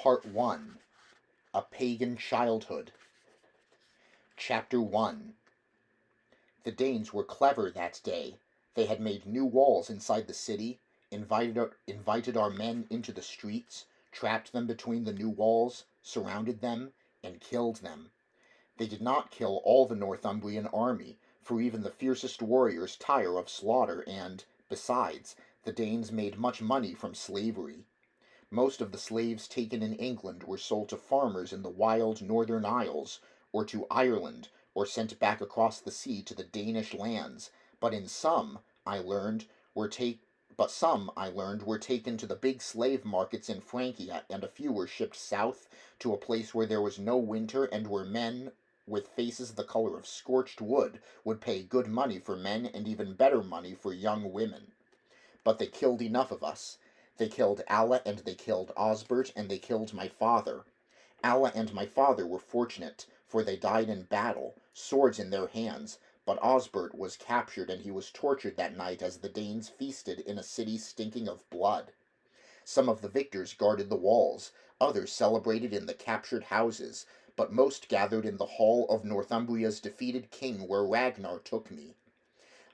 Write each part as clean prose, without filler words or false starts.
Part 1. A Pagan Childhood. Chapter 1. The Danes were clever that day. They had made new walls inside the city, invited our men into the streets, trapped them between the new walls, surrounded them, and killed them. They did not kill all the Northumbrian army, for even the fiercest warriors tire of slaughter, and, besides, the Danes made much money from slavery. Most of the slaves taken in England were sold to farmers in the wild Northern Isles, or to Ireland, or sent back across the sea to the Danish lands, but some, I learned, were taken to the big slave markets in Francia, and a few were shipped south to a place where there was no winter and where men with faces the color of scorched wood would pay good money for men and even better money for young women. But they killed enough of us. They killed Alla and they killed Osbert and they killed my father. Alla and my father were fortunate, for they died in battle, swords in their hands, but Osbert was captured and he was tortured that night as the Danes feasted in a city stinking of blood. Some of the victors guarded the walls, others celebrated in the captured houses, but most gathered in the hall of Northumbria's defeated king where Ragnar took me.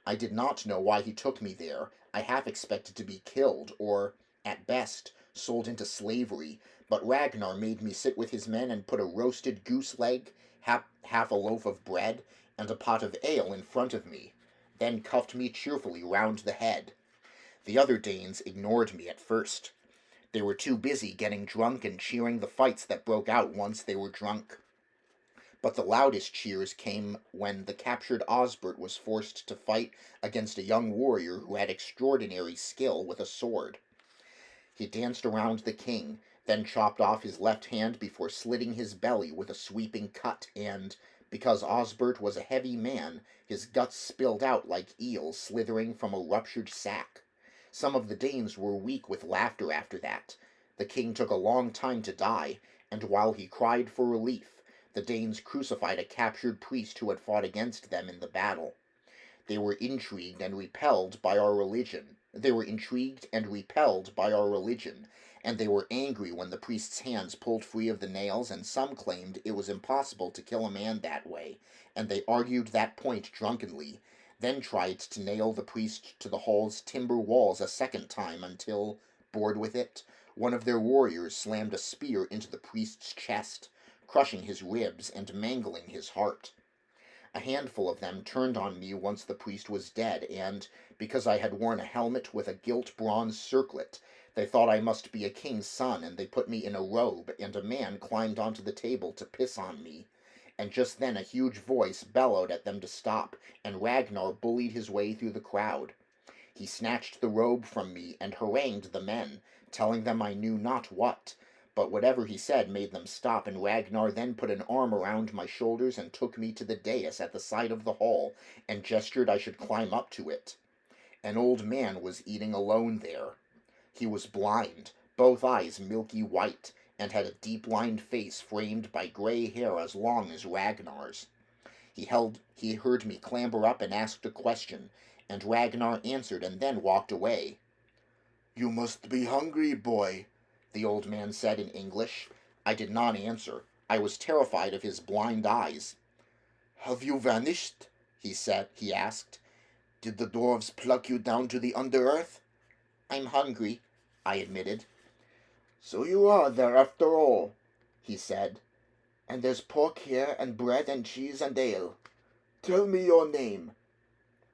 I did not know why he took me there. I half expected to be killed, or, at best, sold into slavery, but Ragnar made me sit with his men and put a roasted goose leg, half a loaf of bread, and a pot of ale in front of me, then cuffed me cheerfully round the head. The other Danes ignored me at first. They were too busy getting drunk and cheering the fights that broke out once they were drunk. But the loudest cheers came when the captured Osbert was forced to fight against a young warrior who had extraordinary skill with a sword. He danced around the king, then chopped off his left hand before slitting his belly with a sweeping cut, and, because Osbert was a heavy man, his guts spilled out like eels slithering from a ruptured sack. Some of the Danes were weak with laughter after that. The king took a long time to die, and while he cried for relief, the Danes crucified a captured priest who had fought against them in the battle. They were intrigued and repelled by our religion, and they were angry when the priest's hands pulled free of the nails, and some claimed it was impossible to kill a man that way, and they argued that point drunkenly, then tried to nail the priest to the hall's timber walls a second time until, bored with it, one of their warriors slammed a spear into the priest's chest, crushing his ribs and mangling his heart. A handful of them turned on me once the priest was dead, and, because I had worn a helmet with a gilt bronze circlet, they thought I must be a king's son, and they put me in a robe, and a man climbed onto the table to piss on me. And just then a huge voice bellowed at them to stop, and Ragnar bullied his way through the crowd. He snatched the robe from me and harangued the men, telling them I knew not what, but whatever he said made them stop, and Ragnar then put an arm around my shoulders and took me to the dais at the side of the hall, and gestured I should climb up to it. An old man was eating alone there. He was blind, both eyes milky white, and had a deep-lined face framed by gray hair as long as Ragnar's. He heard me clamber up and asked a question, and Ragnar answered and then walked away. "You must be hungry, boy," the old man said in English. I did not answer. I was terrified of his blind eyes. "Have you vanished?" he asked. "Did the dwarves pluck you down to the under-earth?" "I'm hungry," I admitted. "So you are there after all," he said. "And there's pork here, and bread and cheese and ale. Tell me your name."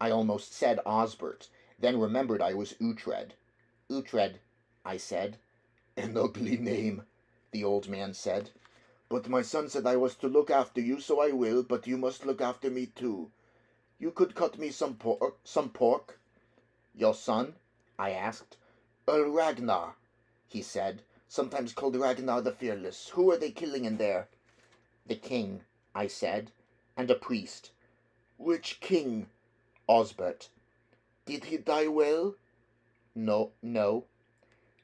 I almost said Osbert, then remembered I was Uhtred. "Uhtred," I said. "An ugly name," the old man said. "But my son said I was to look after you, so I will, but you must look after me too. You could cut me some pork. "Your son?" I asked. "Earl Ragnar," he said, "sometimes called Ragnar the Fearless. Who are they killing in there?" "The king," I said, "and a priest." "Which king?" "Osbert." "Did he die well?" No.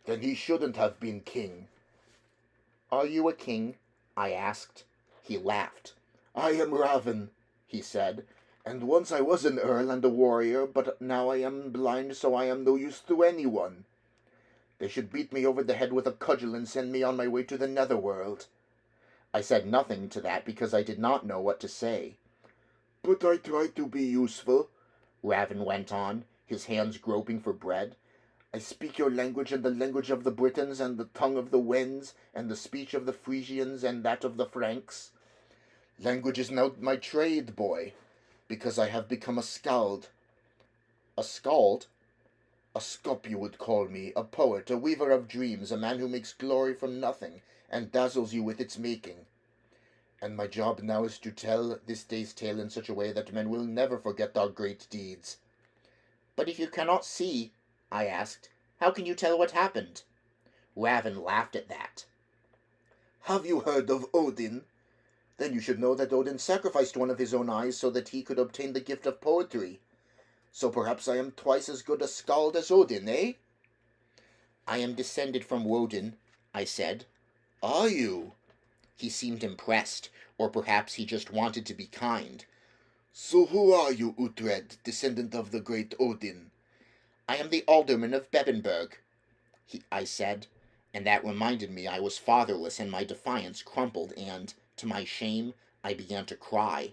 "Then he shouldn't have been king." "Are you a king?" I asked. He laughed. "I am Raven," he said, "and once I was an earl and a warrior, but now I am blind, so I am no use to anyone." They should beat me over the head with a cudgel and send me on my way to the netherworld. I said nothing to that because I did not know what to say. But I try to be useful, Raven went on, his hands groping for bread. I speak your language and the language of the Britons and the tongue of the Wends and the speech of the Frisians and that of the Franks. Language is now my trade, boy, because I have become a skald. A skald? A scop you would call me, a poet, a weaver of dreams, a man who makes glory from nothing and dazzles you with its making. And my job now is to tell this day's tale in such a way that men will never forget our great deeds. But if you cannot see, I asked, how can you tell what happened? Raven laughed at that. Have you heard of Odin? Then you should know that Odin sacrificed one of his own eyes so that he could obtain the gift of poetry. So perhaps I am twice as good a skald as Odin, eh? I am descended from Woden, I said. Are you? He seemed impressed, or perhaps he just wanted to be kind. So who are you, Uhtred, descendant of the great Odin? I am the alderman of Bebbanburg, I said, and that reminded me I was fatherless, and my defiance crumpled, and, to my shame, I began to cry.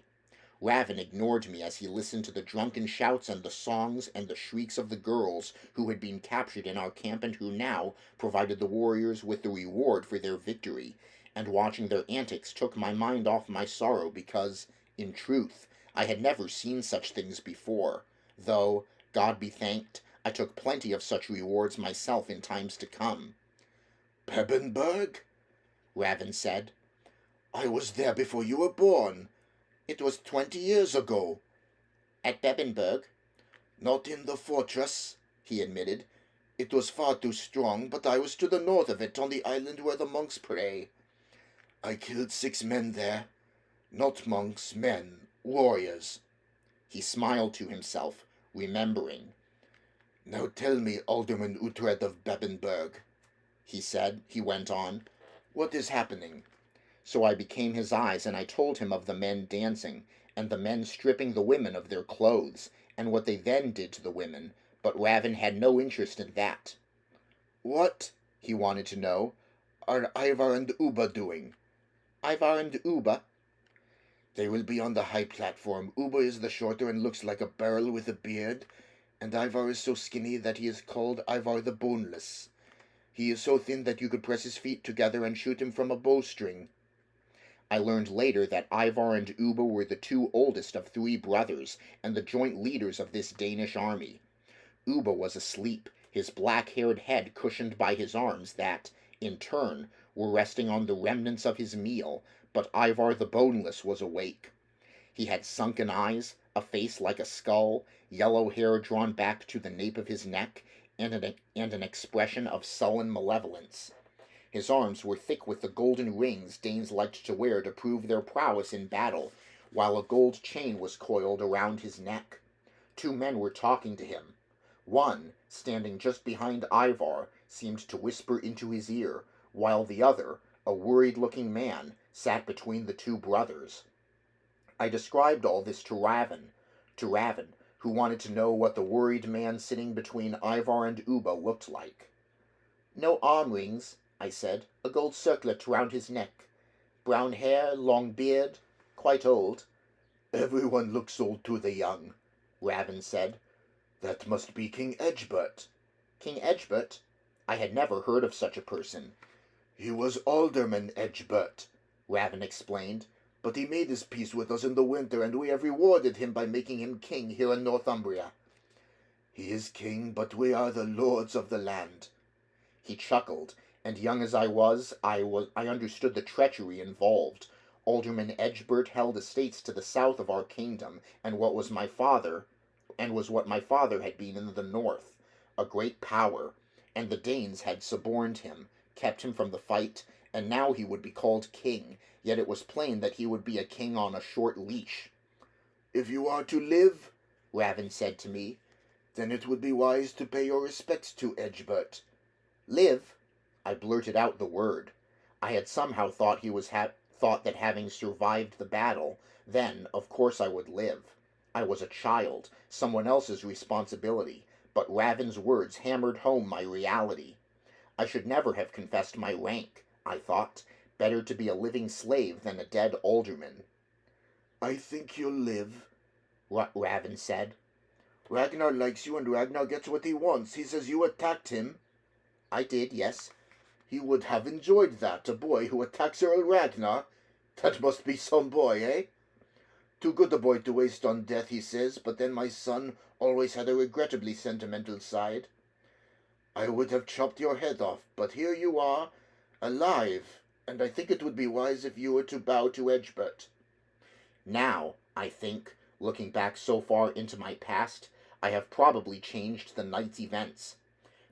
Raven ignored me as he listened to the drunken shouts and the songs and the shrieks of the girls who had been captured in our camp and who now provided the warriors with the reward for their victory, and watching their antics took my mind off my sorrow because, in truth, I had never seen such things before, though, God be thanked, I took plenty of such rewards myself in times to come. Bebbanburg? Raven said. I was there before you were born. It was 20 years ago. At Bebbanburg? Not in the fortress, he admitted. It was far too strong, but I was to the north of it, on the island where the monks pray. I killed 6 men there. Not monks, men, warriors. He smiled to himself, remembering. Now tell me, Alderman Uhtred of Bebbanburg, he went on, what is happening? So I became his eyes, and I told him of the men dancing, and the men stripping the women of their clothes, and what they then did to the women, but Raven had no interest in that. What, he wanted to know, are Ivar and Ubba doing? Ivar and Ubba? They will be on the high platform. Ubba is the shorter and looks like a barrel with a beard, and Ivar is so skinny that he is called Ivar the Boneless. He is so thin that you could press his feet together and shoot him from a bowstring. I learned later that Ivar and Ubba were the 2 oldest of 3 brothers, and the joint leaders of this Danish army. Ubba was asleep, his black-haired head cushioned by his arms that, in turn, were resting on the remnants of his meal, but Ivar the Boneless was awake. He had sunken eyes, a face like a skull, yellow hair drawn back to the nape of his neck, and an expression of sullen malevolence. His arms were thick with the golden rings Danes liked to wear to prove their prowess in battle, while a gold chain was coiled around his neck. 2 men were talking to him. One, standing just behind Ivar, seemed to whisper into his ear, while the other, a worried-looking man, sat between the 2 brothers. I described all this to Raven, who wanted to know what the worried man sitting between Ivar and Ubba looked like. No arm rings, I said, a gold circlet round his neck. Brown hair, long beard, quite old. Everyone looks old to the young, Raven said. That must be King Edgebert. King Edgebert? I had never heard of such a person. He was Alderman Edgebert, Raven explained, but he made his peace with us in the winter, and we have rewarded him by making him king here in Northumbria. He is king, but we are the lords of the land. He chuckled, and young as I understood the treachery involved. Alderman Edgebert held estates to the south of our kingdom, and was what my father had been in the north, a great power, and the Danes had suborned him, kept him from the fight, and now he would be called king, yet it was plain that he would be a king on a short leash. If you are to live, Raven said to me, then it would be wise to pay your respects to Edgebert. Live? I blurted out the word. I had somehow thought that having survived the battle, then, of course, I would live. I was a child, someone else's responsibility, but Raven's words hammered home my reality. I should never have confessed my rank, I thought. Better to be a living slave than a dead alderman. I think you'll live, Raven said. Ragnar likes you and Ragnar gets what he wants. He says you attacked him. I did, yes. He would have enjoyed that, a boy who attacks Earl Ragnar. That must be some boy, eh? Too good a boy to waste on death, he says, but then my son always had a regrettably sentimental side. I would have chopped your head off, but here you are, alive, and I think it would be wise if you were to bow to Edgebert. Now, I think, looking back so far into my past, I have probably changed the night's events.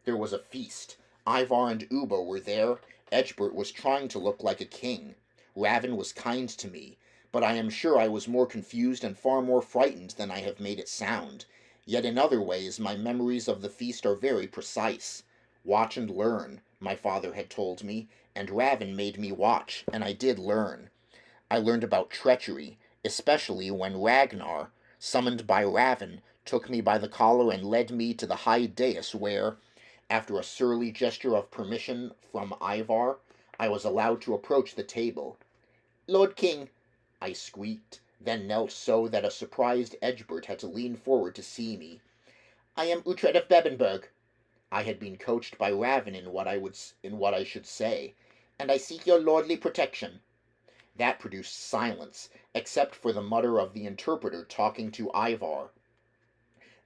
There was a feast. Ivar and Uba were there. Edgebert was trying to look like a king. Raven was kind to me, but I am sure I was more confused and far more frightened than I have made it sound. Yet in other ways my memories of the feast are very precise. Watch and learn, my father had told me, and Raven made me watch, and I did learn. I learned about treachery, especially when Ragnar, summoned by Raven, took me by the collar and led me to the high dais where, after a surly gesture of permission from Ivar, I was allowed to approach the table. "Lord King," I squeaked, then knelt so that a surprised Edgebert had to lean forward to see me. "I am Uhtred of Bebbanburg." I had been coached by Raven in what I should say, "and I seek your lordly protection." That produced silence, except for the mutter of the interpreter talking to Ivar.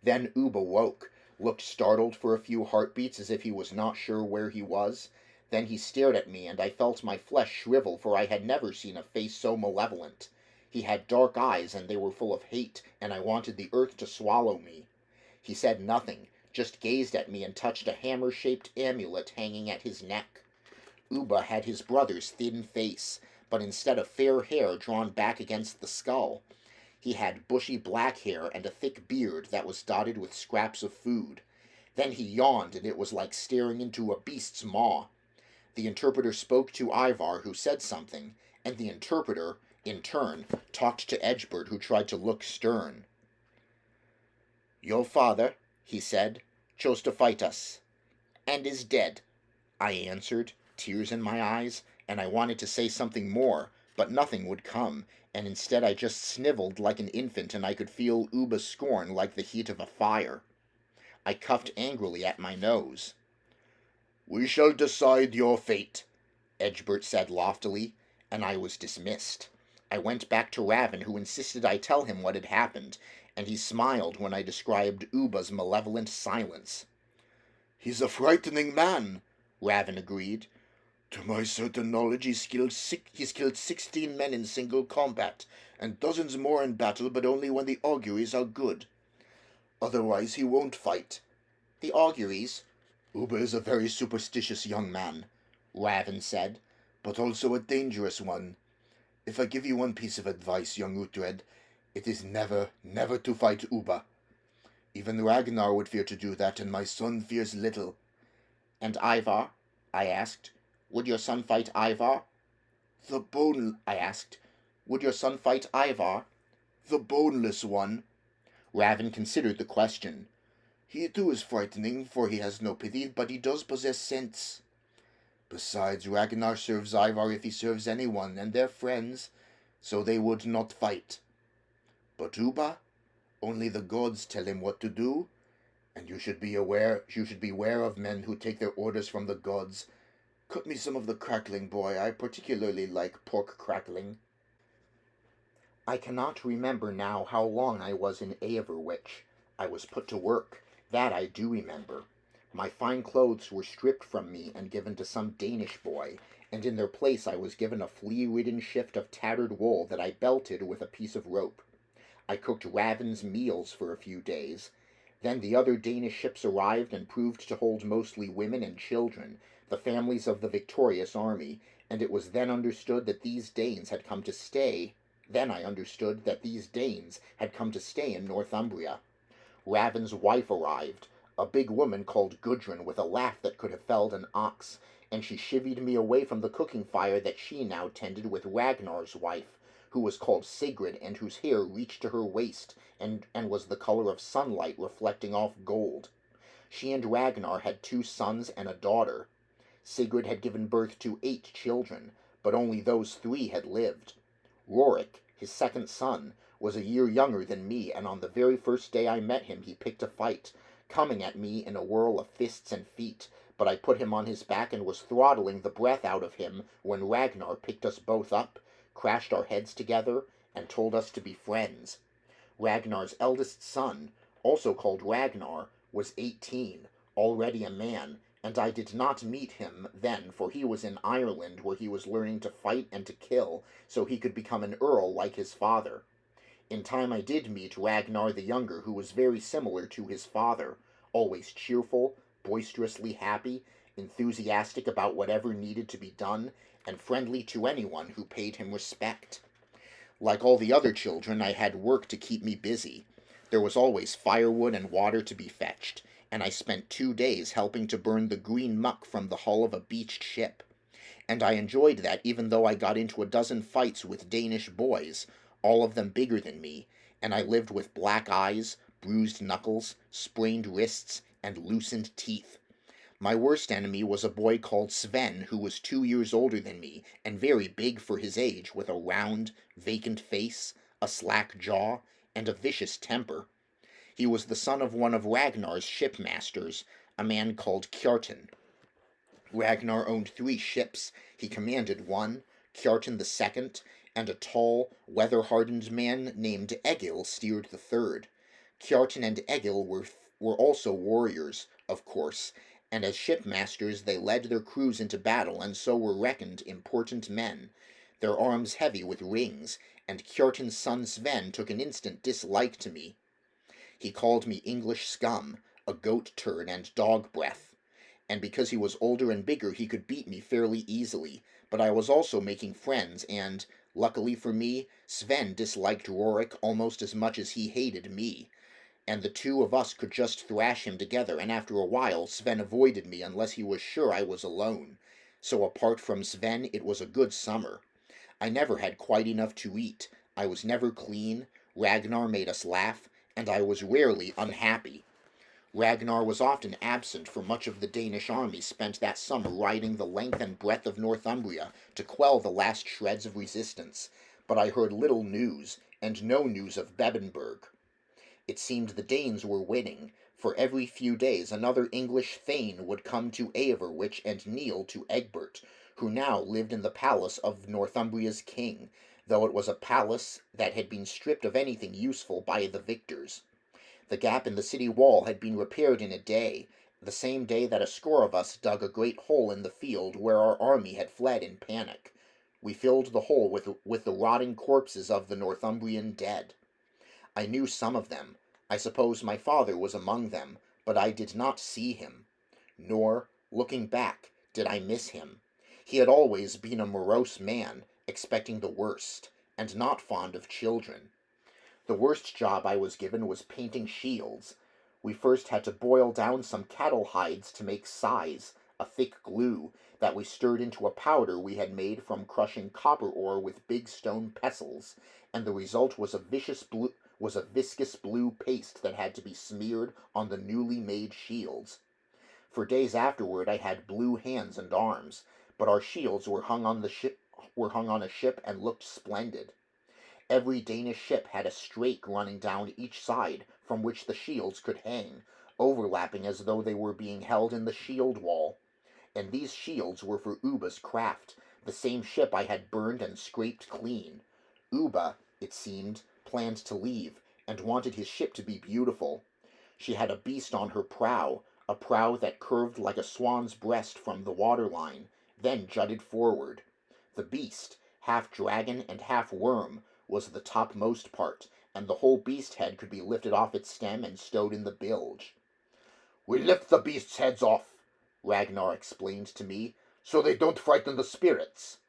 Then Uba woke, looked startled for a few heartbeats as if he was not sure where he was. Then he stared at me, and I felt my flesh shrivel, for I had never seen a face so malevolent. He had dark eyes, and they were full of hate, and I wanted the earth to swallow me. He said nothing, just gazed at me and touched a hammer-shaped amulet hanging at his neck. Uba had his brother's thin face, but instead of fair hair drawn back against the skull, he had bushy black hair and a thick beard that was dotted with scraps of food. Then he yawned, and it was like staring into a beast's maw. The interpreter spoke to Ivar, who said something, and the interpreter, in turn, talked to Edgebert, who tried to look stern. "Your father," he said, "chose to fight us, and is dead," I answered, tears in my eyes, and I wanted to say something more, but nothing would come, and instead I just sniveled like an infant, and I could feel Uba's scorn like the heat of a fire. I cuffed angrily at my nose. "We shall decide your fate," Edgebert said loftily, and I was dismissed. I went back to Raven, who insisted I tell him what had happened, and he smiled when I described Uba's malevolent silence. "He's a frightening man," Raven agreed. "To my certain knowledge, he's killed 16 men in single combat, and dozens more in battle, but only when the auguries are good. Otherwise he won't fight." "The auguries?" "Uba is a very superstitious young man," Raven said, "but also a dangerous one. If I give you one piece of advice, young Uhtred, it is never, never to fight Uba. Even Ragnar would fear to do that, and my son fears little." "And Ivar?" I asked. "Would your son fight Ivar?" I asked. "Would your son fight Ivar?" "The boneless one." Raven considered the question. "He too is frightening, for he has no pity, but he does possess sense. Besides, Ragnar serves Ivar if he serves anyone, and they're friends, so they would not fight. But Uba, only the gods tell him what to do, and you should be aware of men who take their orders from the gods. Cut me some of the crackling, boy. I particularly like pork crackling." I cannot remember now how long I was in Averwich. I was put to work. That I do remember. My fine clothes were stripped from me and given to some Danish boy, and in their place I was given a flea-ridden shift of tattered wool that I belted with a piece of rope. I cooked Raven's meals for a few days. Then the other Danish ships arrived and proved to hold mostly women and children, the families of the victorious army, and it was then understood that these Danes had come to stay. Then I understood that these Danes had come to stay in Northumbria. Raven's wife arrived, a big woman called Gudrun with a laugh that could have felled an ox, and she chivied me away from the cooking fire that she now tended with Ragnar's wife, who was called Sigrid, and whose hair reached to her waist, and was the color of sunlight reflecting off gold. She and Ragnar had 2 sons and a daughter. Sigrid had given birth to 8 children, but only those 3 had lived. Rorik, his second son, was a year younger than me, and on the very first day I met him he picked a fight, coming at me in a whirl of fists and feet, but I put him on his back and was throttling the breath out of him when Ragnar picked us both up, crashed our heads together, and told us to be friends. Ragnar's eldest son, also called Ragnar, was 18, already a man, and I did not meet him then, for he was in Ireland, where he was learning to fight and to kill, so he could become an earl like his father. In time I did meet Ragnar the younger, who was very similar to his father, always cheerful, boisterously happy, enthusiastic about whatever needed to be done, and friendly to anyone who paid him respect. Like all the other children, I had work to keep me busy. There was always firewood and water to be fetched, and I spent 2 days helping to burn the green muck from the hull of a beached ship. And I enjoyed that, even though I got into a dozen fights with Danish boys, all of them bigger than me, and I lived with black eyes, bruised knuckles, sprained wrists, and loosened teeth. My worst enemy was a boy called Sven, who was 2 years older than me, and very big for his age, with a round, vacant face, a slack jaw, and a vicious temper. He was the son of one of Ragnar's shipmasters, a man called Kjartan. Ragnar owned 3 ships. He commanded one, Kjartan the second, and a tall, weather-hardened man named Egil steered the third. Kjartan and Egil were also warriors, of course, and as shipmasters they led their crews into battle, and so were reckoned important men, their arms heavy with rings, and Kjartan's son Sven took an instant dislike to me. He called me English scum, a goat turd, and dog breath, and because he was older and bigger he could beat me fairly easily, but I was also making friends, and, luckily for me, Sven disliked Rorik almost as much as he hated me, and the 2 of us could just thrash him together, and after a while Sven avoided me unless he was sure I was alone. So apart from Sven, it was a good summer. I never had quite enough to eat, I was never clean, Ragnar made us laugh, and I was rarely unhappy. Ragnar was often absent, for much of the Danish army spent that summer riding the length and breadth of Northumbria to quell the last shreds of resistance, but I heard little news, and no news of Bebenberg. It seemed the Danes were winning, for every few days another English thane would come to Averwich and kneel to Egbert, who now lived in the palace of Northumbria's king, though it was a palace that had been stripped of anything useful by the victors. The gap in the city wall had been repaired in a day, the same day that a score of us dug a great hole in the field where our army had fled in panic. We filled the hole with the rotting corpses of the Northumbrian dead. I knew some of them. I suppose my father was among them, but I did not see him. Nor, looking back, did I miss him. He had always been a morose man, expecting the worst, and not fond of children. The worst job I was given was painting shields. We first had to boil down some cattle hides to make size, a thick glue, that we stirred into a powder we had made from crushing copper ore with big stone pestles, and the result was a viscous blue paste that had to be smeared on the newly made shields. For days afterward I had blue hands and arms, but our shields were hung on a ship and looked splendid. Every Danish ship had a strake running down each side from which the shields could hang, overlapping as though they were being held in the shield wall. And these shields were for Ubba's craft, the same ship I had burned and scraped clean. Ubba, it seemed, planned to leave, and wanted his ship to be beautiful. She had a beast on her prow, a prow that curved like a swan's breast from the waterline, then jutted forward. The beast, half dragon and half worm, was the topmost part, and the whole beast head could be lifted off its stem and stowed in the bilge. "We lift the beasts' heads off," Ragnar explained to me, "so they don't frighten the spirits."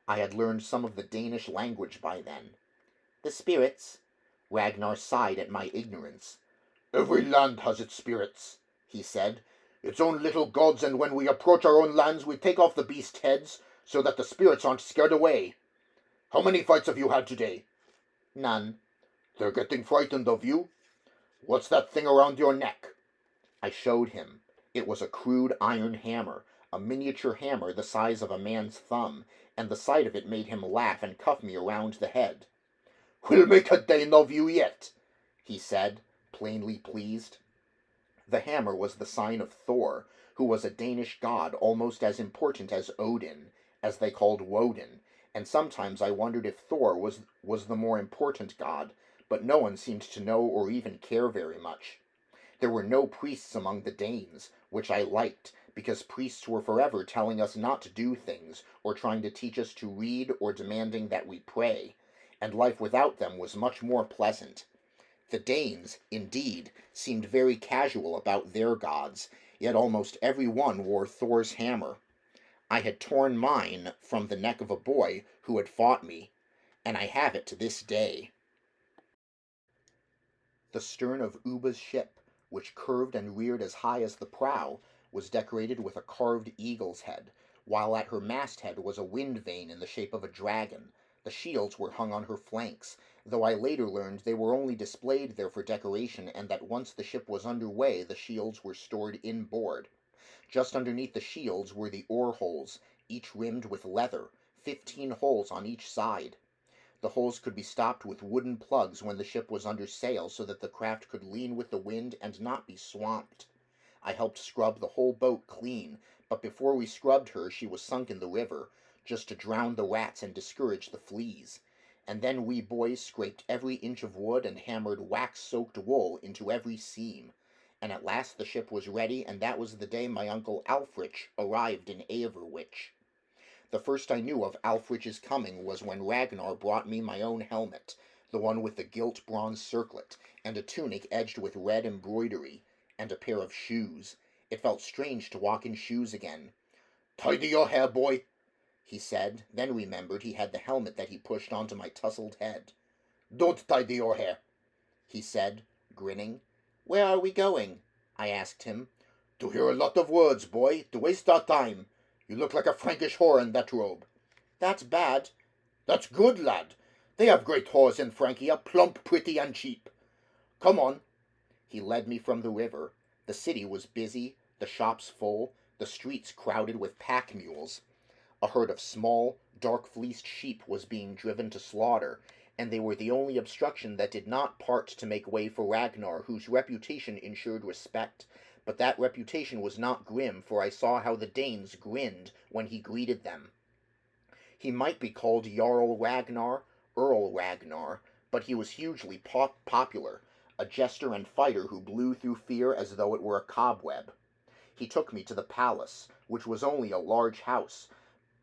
I had learned some of the Danish language by then. "The spirits?" Ragnar sighed at my ignorance. "Every land has its spirits," he said. "Its own little gods, and when we approach our own lands we take off the beast heads so that the spirits aren't scared away. How many fights have you had today?" "None." "They're getting frightened of you? What's that thing around your neck?" I showed him. It was a crude iron hammer, a miniature hammer the size of a man's thumb, and the sight of it made him laugh and cuff me around the head. "We'll make a Dane of you yet," he said, plainly pleased. The hammer was the sign of Thor, who was a Danish god almost as important as Odin, as they called Woden, and sometimes I wondered if Thor was the more important god, but no one seemed to know or even care very much. There were no priests among the Danes, which I liked, because priests were forever telling us not to do things, or trying to teach us to read, or demanding that we pray, and life without them was much more pleasant. The Danes, indeed, seemed very casual about their gods, yet almost every one wore Thor's hammer. I had torn mine from the neck of a boy who had fought me, and I have it to this day. The stern of Uba's ship, which curved and reared as high as the prow, was decorated with a carved eagle's head, while at her masthead was a wind vane in the shape of a dragon. The shields were hung on her flanks, though I later learned they were only displayed there for decoration, and that once the ship was under way the shields were stored inboard. Just underneath the shields were the oar holes, each rimmed with leather, 15 holes on each side. The holes could be stopped with wooden plugs when the ship was under sail so that the craft could lean with the wind and not be swamped. I helped scrub the whole boat clean, but before we scrubbed her she was sunk in the river, just to drown the rats and discourage the fleas. And then we boys scraped every inch of wood and hammered wax-soaked wool into every seam. And at last the ship was ready, and that was the day my uncle Alfrich arrived in Averwich. The first I knew of Alfrich's coming was when Ragnar brought me my own helmet, the one with the gilt bronze circlet, and a tunic edged with red embroidery, and a pair of shoes. It felt strange to walk in shoes again. "Tidy your hair, boy," he said, then remembered he had the helmet that he pushed onto my tousled head. "Don't tidy your hair," he said, grinning. "Where are we going?" I asked him. "To hear a lot of words, boy, to waste our time. You look like a Frankish whore in that robe." "That's bad." "That's good, lad. They have great whores in Frankia, plump, pretty, and cheap. Come on." He led me from the river. The city was busy, the shops full, the streets crowded with pack mules. A herd of small, dark-fleeced sheep was being driven to slaughter, and they were the only obstruction that did not part to make way for Ragnar, whose reputation ensured respect. But that reputation was not grim, for I saw how the Danes grinned when he greeted them. He might be called Jarl Ragnar, Earl Ragnar, but he was hugely popular, a jester and fighter who blew through fear as though it were a cobweb. He took me to the palace, which was only a large house,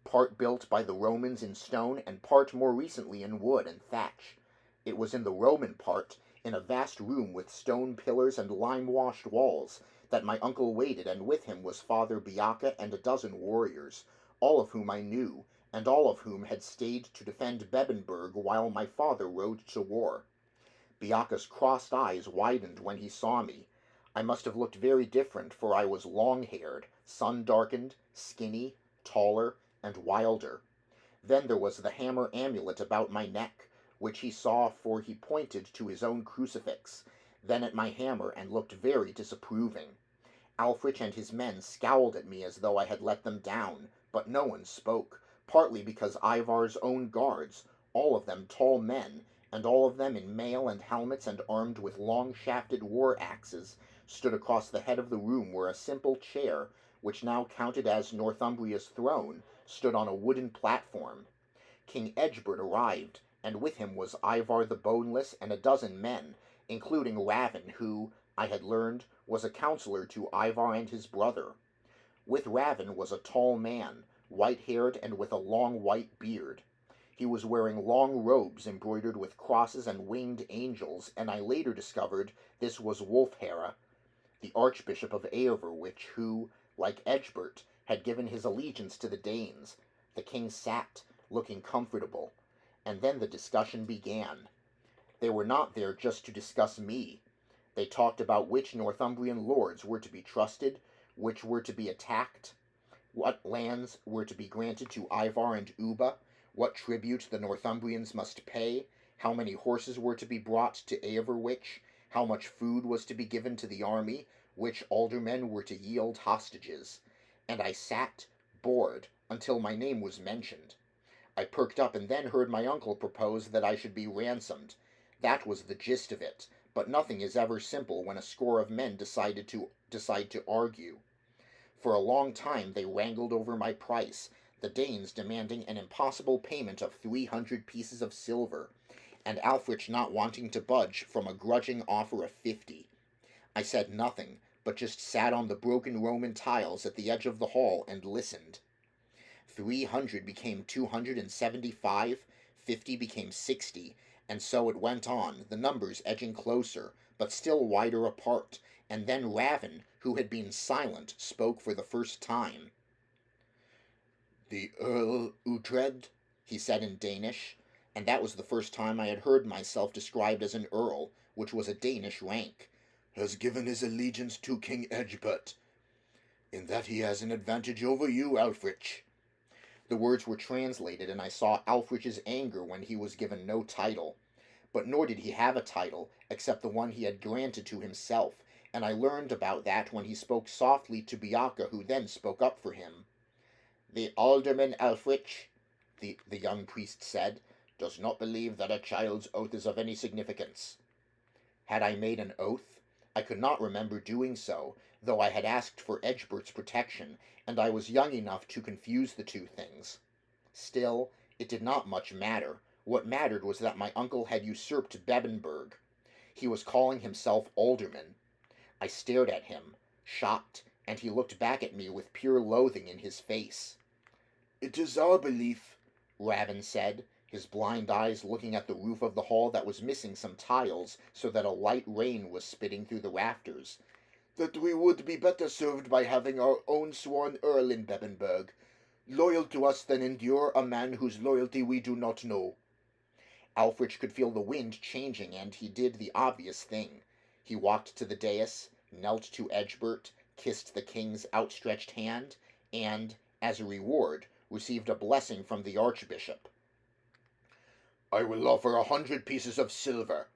part built by the Romans in stone and part more recently in wood and thatch. It was in the Roman part, in a vast room with stone pillars and lime-washed walls, that my uncle waited, and with him was Father Biaka and a dozen warriors, all of whom I knew, and all of whom had stayed to defend Bebbanburg while my father rode to war. Biaka's crossed eyes widened when he saw me. I must have looked very different, for I was long-haired, sun-darkened, skinny, taller, and wilder. Then there was the hammer amulet about my neck, which he saw, for he pointed to his own crucifix, then at my hammer, and looked very disapproving. Alfrich and his men scowled at me as though I had let them down, but no one spoke, partly because Ivar's own guards, all of them tall men, and all of them in mail and helmets and armed with long-shafted war-axes, stood across the head of the room where a simple chair, which now counted as Northumbria's throne, stood on a wooden platform. King Egbert arrived, and with him was Ivar the Boneless and a dozen men, including Ravin, who, I had learned, was a counselor to Ivar and his brother. With Ravin was a tall man, white-haired and with a long white beard. He was wearing long robes embroidered with crosses and winged angels, and I later discovered this was Wulfhere, the Archbishop of Averwich, who, like Egbert, had given his allegiance to the Danes. The king sat, looking comfortable, and then the discussion began. They were not there just to discuss me. They talked about which Northumbrian lords were to be trusted, which were to be attacked, what lands were to be granted to Ivar and Uba, what tribute the Northumbrians must pay, how many horses were to be brought to Averwich, how much food was to be given to the army, which aldermen were to yield hostages. and I sat, bored, until my name was mentioned. I perked up and then heard my uncle propose that I should be ransomed. That was the gist of it, but nothing is ever simple when a score of men decide to argue. For a long time they wrangled over my price, the Danes demanding an impossible payment of 300 pieces of silver, and Alfred not wanting to budge from a grudging offer of 50. I said nothing, but just sat on the broken Roman tiles at the edge of the hall and listened. 300 became 275, 50 became 60, and so it went on, the numbers edging closer, but still wider apart, and then Raven, who had been silent, spoke for the first time. "The Earl Uhtred," he said in Danish, and that was the first time I had heard myself described as an earl, which was a Danish rank, "has given his allegiance to King Egbert. In that he has an advantage over you, Alfric." The words were translated, and I saw Alfric's anger when he was given no title. But nor did he have a title, except the one he had granted to himself, and I learned about that when he spoke softly to Biaka, who then spoke up for him. "The alderman Alfric," the young priest said, "does not believe that a child's oath is of any significance." Had I made an oath? I could not remember doing so, though I had asked for Egbert's protection, and I was young enough to confuse the two things. Still, it did not much matter. What mattered was that my uncle had usurped Bebbanburg. He was calling himself alderman. I stared at him, shocked, and he looked back at me with pure loathing in his face. "It is our belief," Raven said, his blind eyes looking at the roof of the hall that was missing some tiles so that a light rain was spitting through the rafters, "that we would be better served by having our own sworn earl in Bebbanburg, loyal to us than endure a man whose loyalty we do not know." Alfred could feel the wind changing, and he did the obvious thing. He walked to the dais, knelt to Egbert, kissed the king's outstretched hand, and, as a reward, received a blessing from the archbishop. "I will offer 100 pieces of silver,"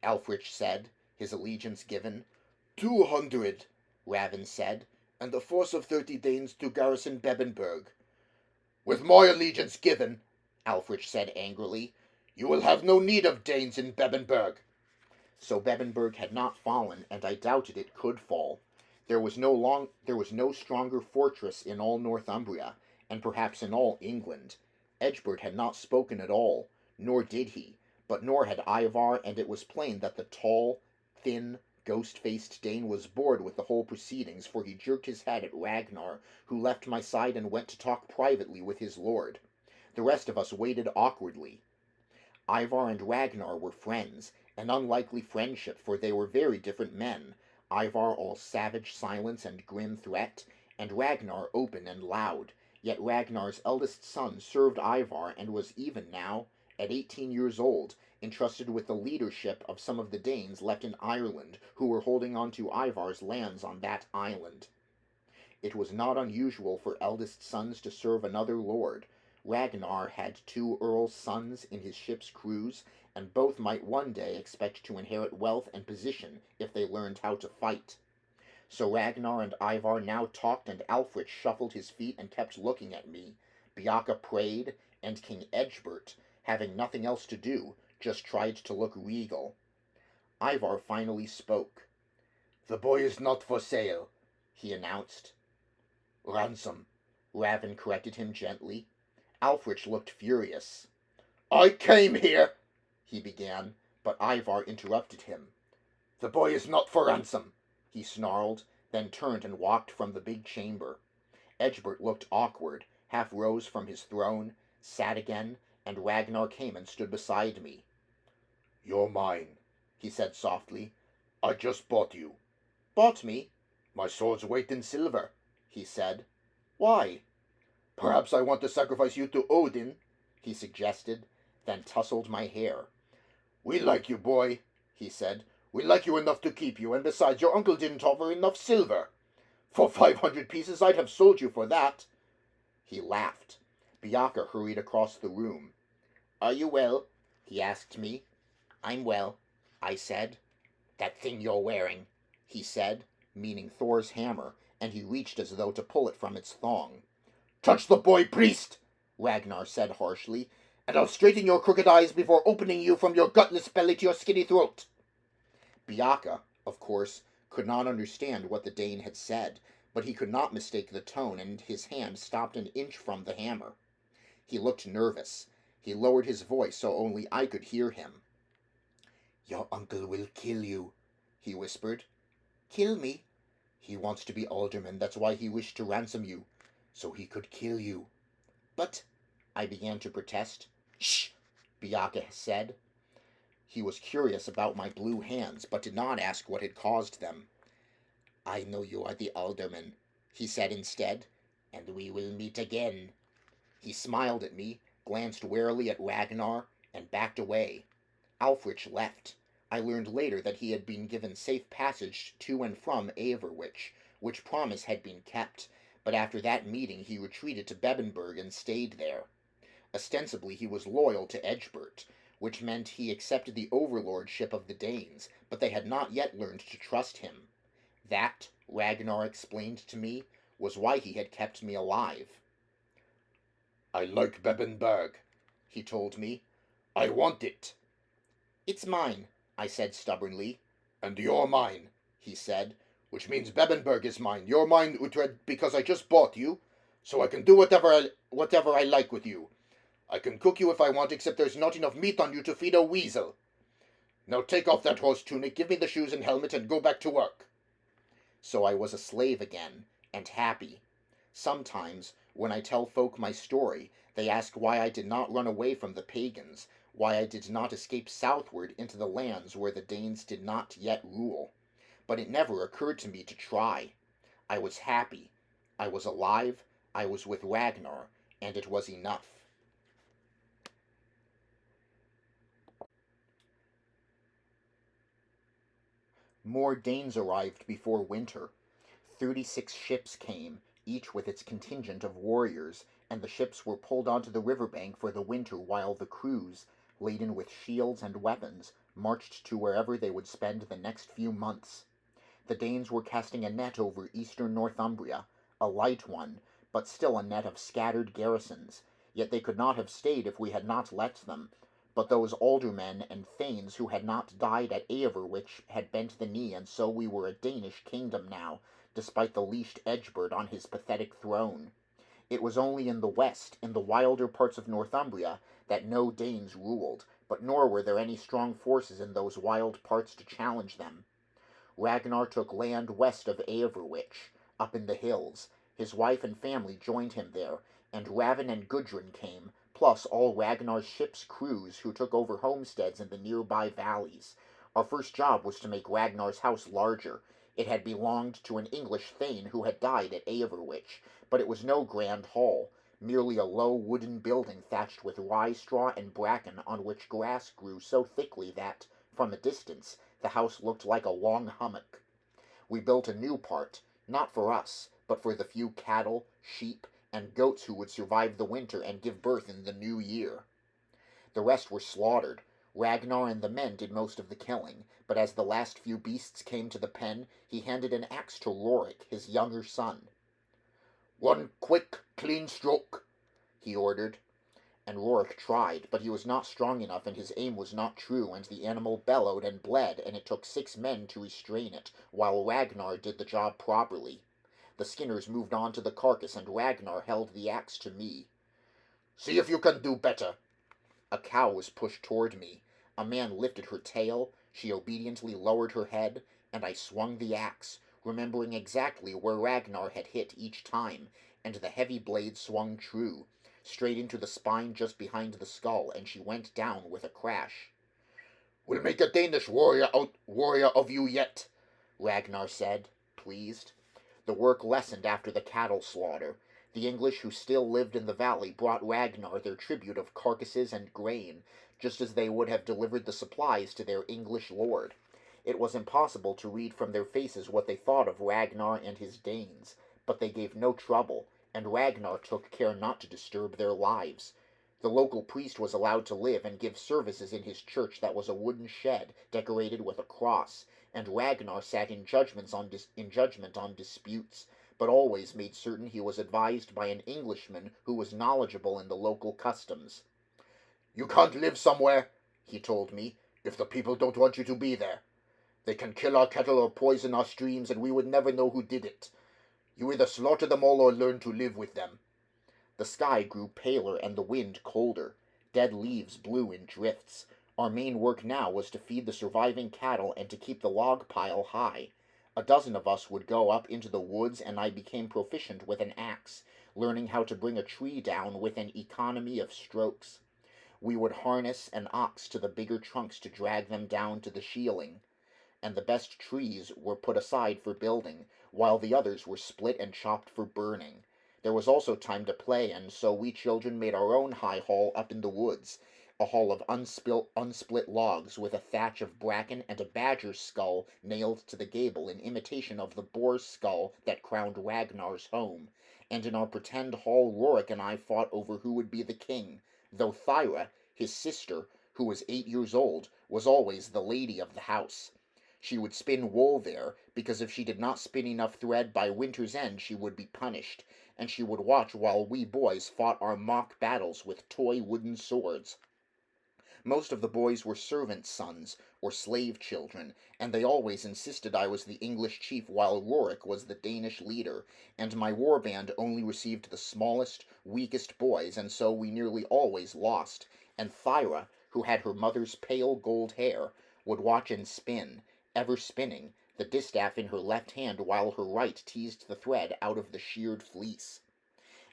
Alfred said, his allegiance given. 200, Raven said, "and a force of 30 Danes to garrison Bebbanburg." "With my allegiance given," Alfred said angrily, "you will have no need of Danes in Bebbanburg." So Bebbanburg had not fallen, and I doubted it could fall. There was no stronger fortress in all Northumbria, and perhaps in all England. Egbert had not spoken at all, nor did he, but nor had Ivar, and it was plain that the tall, thin, ghost-faced Dane was bored with the whole proceedings, for he jerked his head at Ragnar, who left my side and went to talk privately with his lord. The rest of us waited awkwardly. Ivar and Ragnar were friends, an unlikely friendship, for they were very different men, Ivar all savage silence and grim threat, and Ragnar open and loud, yet Ragnar's eldest son served Ivar and was even now, at 18 years old, entrusted with the leadership of some of the Danes left in Ireland, who were holding on to Ivar's lands on that island. It was not unusual for eldest sons to serve another lord. Ragnar had 2 earls' sons in his ship's crews, and both might one day expect to inherit wealth and position if they learned how to fight. So Ragnar and Ivar now talked, and Alfred shuffled his feet and kept looking at me. Biaka prayed, and King Egbert, having nothing else to do, just tried to look regal. Ivar finally spoke. "The boy is not for sale," he announced. "Ransom," Raven corrected him gently. Alfred looked furious. "I came here," he began, but Ivar interrupted him. "The boy is not for ransom," he snarled, then turned and walked from the big chamber. Egbert looked awkward, half rose from his throne, sat again, and Ragnar came and stood beside me. "You're mine," he said softly. "I just bought you." "Bought me?" "My sword's weight in silver," he said. "Why?" "Perhaps I want to sacrifice you to Odin," he suggested, then tousled my hair. "We like you, boy," he said. "We like you enough to keep you, and besides, your uncle didn't offer enough silver. For 500 pieces I'd have sold you for that." He laughed. Biaka hurried across the room. "Are you well?" he asked me. "I'm well," I said. "That thing you're wearing," he said, meaning Thor's hammer, and he reached as though to pull it from its thong. "Touch the boy priest," Ragnar said harshly, "and I'll straighten your crooked eyes before opening you from your gutless belly to your skinny throat." Biaka, of course, could not understand what the Dane had said, but he could not mistake the tone, and his hand stopped an inch from the hammer. He looked nervous. He lowered his voice so only I could hear him. "Your uncle will kill you," he whispered. "Kill me?" "He wants to be alderman, that's why he wished to ransom you, so he could kill you." "But—" I began to protest. "Shh!" Biaka said. He was curious about my blue hands, but did not ask what had caused them. "I know you are the alderman," he said instead, "and we will meet again." He smiled at me, glanced warily at Ragnar, and backed away. Alfrich left. I learned later that he had been given safe passage to and from Averwich, which promise had been kept, but after that meeting he retreated to Bebbanburg and stayed there. Ostensibly he was loyal to Egbert, which meant he accepted the overlordship of the Danes, but they had not yet learned to trust him. That, Ragnar explained to me, was why he had kept me alive. "I like Bebbanburg," he told me. "I want it." "It's mine," I said stubbornly. "And you're mine," he said, "which means Bebbanburg is mine. You're mine, Uhtred, because I just bought you, so I can do whatever I like with you. I can cook you if I want, except there's not enough meat on you to feed a weasel. Now take off that horse tunic, give me the shoes and helmet, and go back to work." So I was a slave again, and happy. Sometimes, when I tell folk my story, they ask why I did not run away from the pagans, why I did not escape southward into the lands where the Danes did not yet rule. But it never occurred to me to try. I was happy. I was alive. I was with Ragnar, and it was enough. More Danes arrived before winter. 36 ships came, each with its contingent of warriors, and the ships were pulled onto the riverbank for the winter while the crews, laden with shields and weapons, marched to wherever they would spend the next few months. The Danes were casting a net over eastern Northumbria, a light one, but still a net of scattered garrisons, yet they could not have stayed if we had not let them. But those aldermen and thanes who had not died at Averwich had bent the knee, and so we were a Danish kingdom now, despite the leashed Egbert on his pathetic throne. It was only in the west, in the wilder parts of Northumbria, that no Danes ruled, but nor were there any strong forces in those wild parts to challenge them. Ragnar took land west of Averwich, up in the hills. His wife and family joined him there, and Ravin and Gudrun came, plus all Ragnar's ship's crews who took over homesteads in the nearby valleys. Our first job was to make Ragnar's house larger. It had belonged to an English thane who had died at Averwich, but it was no grand hall, merely a low wooden building thatched with rye straw and bracken on which grass grew so thickly that, from a distance, the house looked like a long hummock. We built a new part, not for us, but for the few cattle, sheep, and goats who would survive the winter and give birth in the new year. The rest were slaughtered. Ragnar and the men did most of the killing, but as the last few beasts came to the pen, he handed an axe to Rorik, his younger son. "One quick, clean stroke," he ordered. And Rorik tried, but he was not strong enough, and his aim was not true, and the animal bellowed and bled, and it took 6 men to restrain it, while Ragnar did the job properly. The skinners moved on to the carcass, and Ragnar held the axe to me. "See if you can do better." A cow was pushed toward me. A man lifted her tail, she obediently lowered her head, and I swung the axe, remembering exactly where Ragnar had hit each time, and the heavy blade swung true, straight into the spine just behind the skull, and she went down with a crash. "We'll make a Danish warrior of you yet," Ragnar said, pleased. The work lessened after the cattle slaughter. The English who still lived in the valley brought Ragnar their tribute of carcasses and grain, just as they would have delivered the supplies to their English lord. It was impossible to read from their faces what they thought of Ragnar and his Danes, but they gave no trouble, and Ragnar took care not to disturb their lives. The local priest was allowed to live and give services in his church that was a wooden shed decorated with a cross, and Ragnar sat in judgment on disputes, but always made certain he was advised by an Englishman who was knowledgeable in the local customs. "You can't live somewhere," he told me, "if the people don't want you to be there. They can kill our cattle or poison our streams, and we would never know who did it. You either slaughter them all or learn to live with them." The sky grew paler and the wind colder. Dead leaves blew in drifts. Our main work now was to feed the surviving cattle and to keep the log pile high. A dozen of us would go up into the woods, and I became proficient with an axe, learning how to bring a tree down with an economy of strokes. We would harness an ox to the bigger trunks to drag them down to the shieling, and the best trees were put aside for building, while the others were split and chopped for burning. There was also time to play, and so we children made our own high hall up in the woods, a hall of unsplit logs with a thatch of bracken and a badger's skull nailed to the gable in imitation of the boar's skull that crowned Ragnar's home. And in our pretend hall Rorik and I fought over who would be the king, though Thyra, his sister, who was 8 years old, was always the lady of the house. She would spin wool there, because if she did not spin enough thread by winter's end she would be punished, and she would watch while we boys fought our mock battles with toy wooden swords. Most of the boys were servants' sons, or slave children, and they always insisted I was the English chief while Rorik was the Danish leader, and my war band only received the smallest, weakest boys, and so we nearly always lost, and Thyra, who had her mother's pale gold hair, would watch and spin, ever spinning, the distaff in her left hand while her right teased the thread out of the sheared fleece.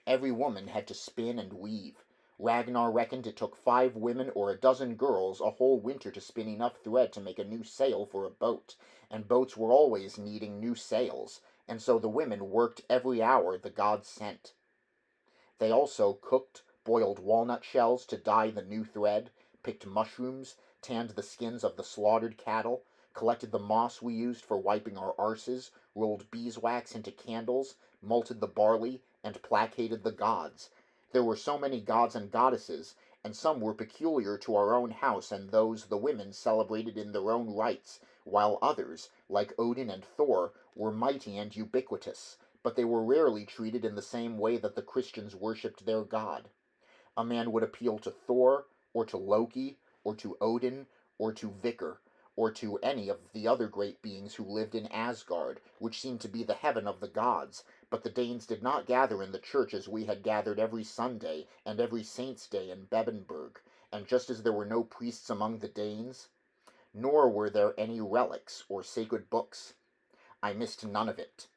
Every woman had to spin and weave. Ragnar reckoned it took 5 women or a dozen girls a whole winter to spin enough thread to make a new sail for a boat, and boats were always needing new sails, and so the women worked every hour the gods sent. They also cooked, boiled walnut shells to dye the new thread, picked mushrooms, tanned the skins of the slaughtered cattle, collected the moss we used for wiping our arses, rolled beeswax into candles, malted the barley, and placated the gods. There were so many gods and goddesses, and some were peculiar to our own house, and those the women celebrated in their own rites, while others, like Odin and Thor, were mighty and ubiquitous, but they were rarely treated in the same way that the Christians worshipped their god. A man would appeal to Thor, or to Loki, or to Odin, or to Vikr, or to any of the other great beings who lived in Asgard, which seemed to be the heaven of the gods, but the Danes did not gather in the church as we had gathered every Sunday and every Saint's Day in Bebbanburg, and just as there were no priests among the Danes, nor were there any relics or sacred books. I missed none of it.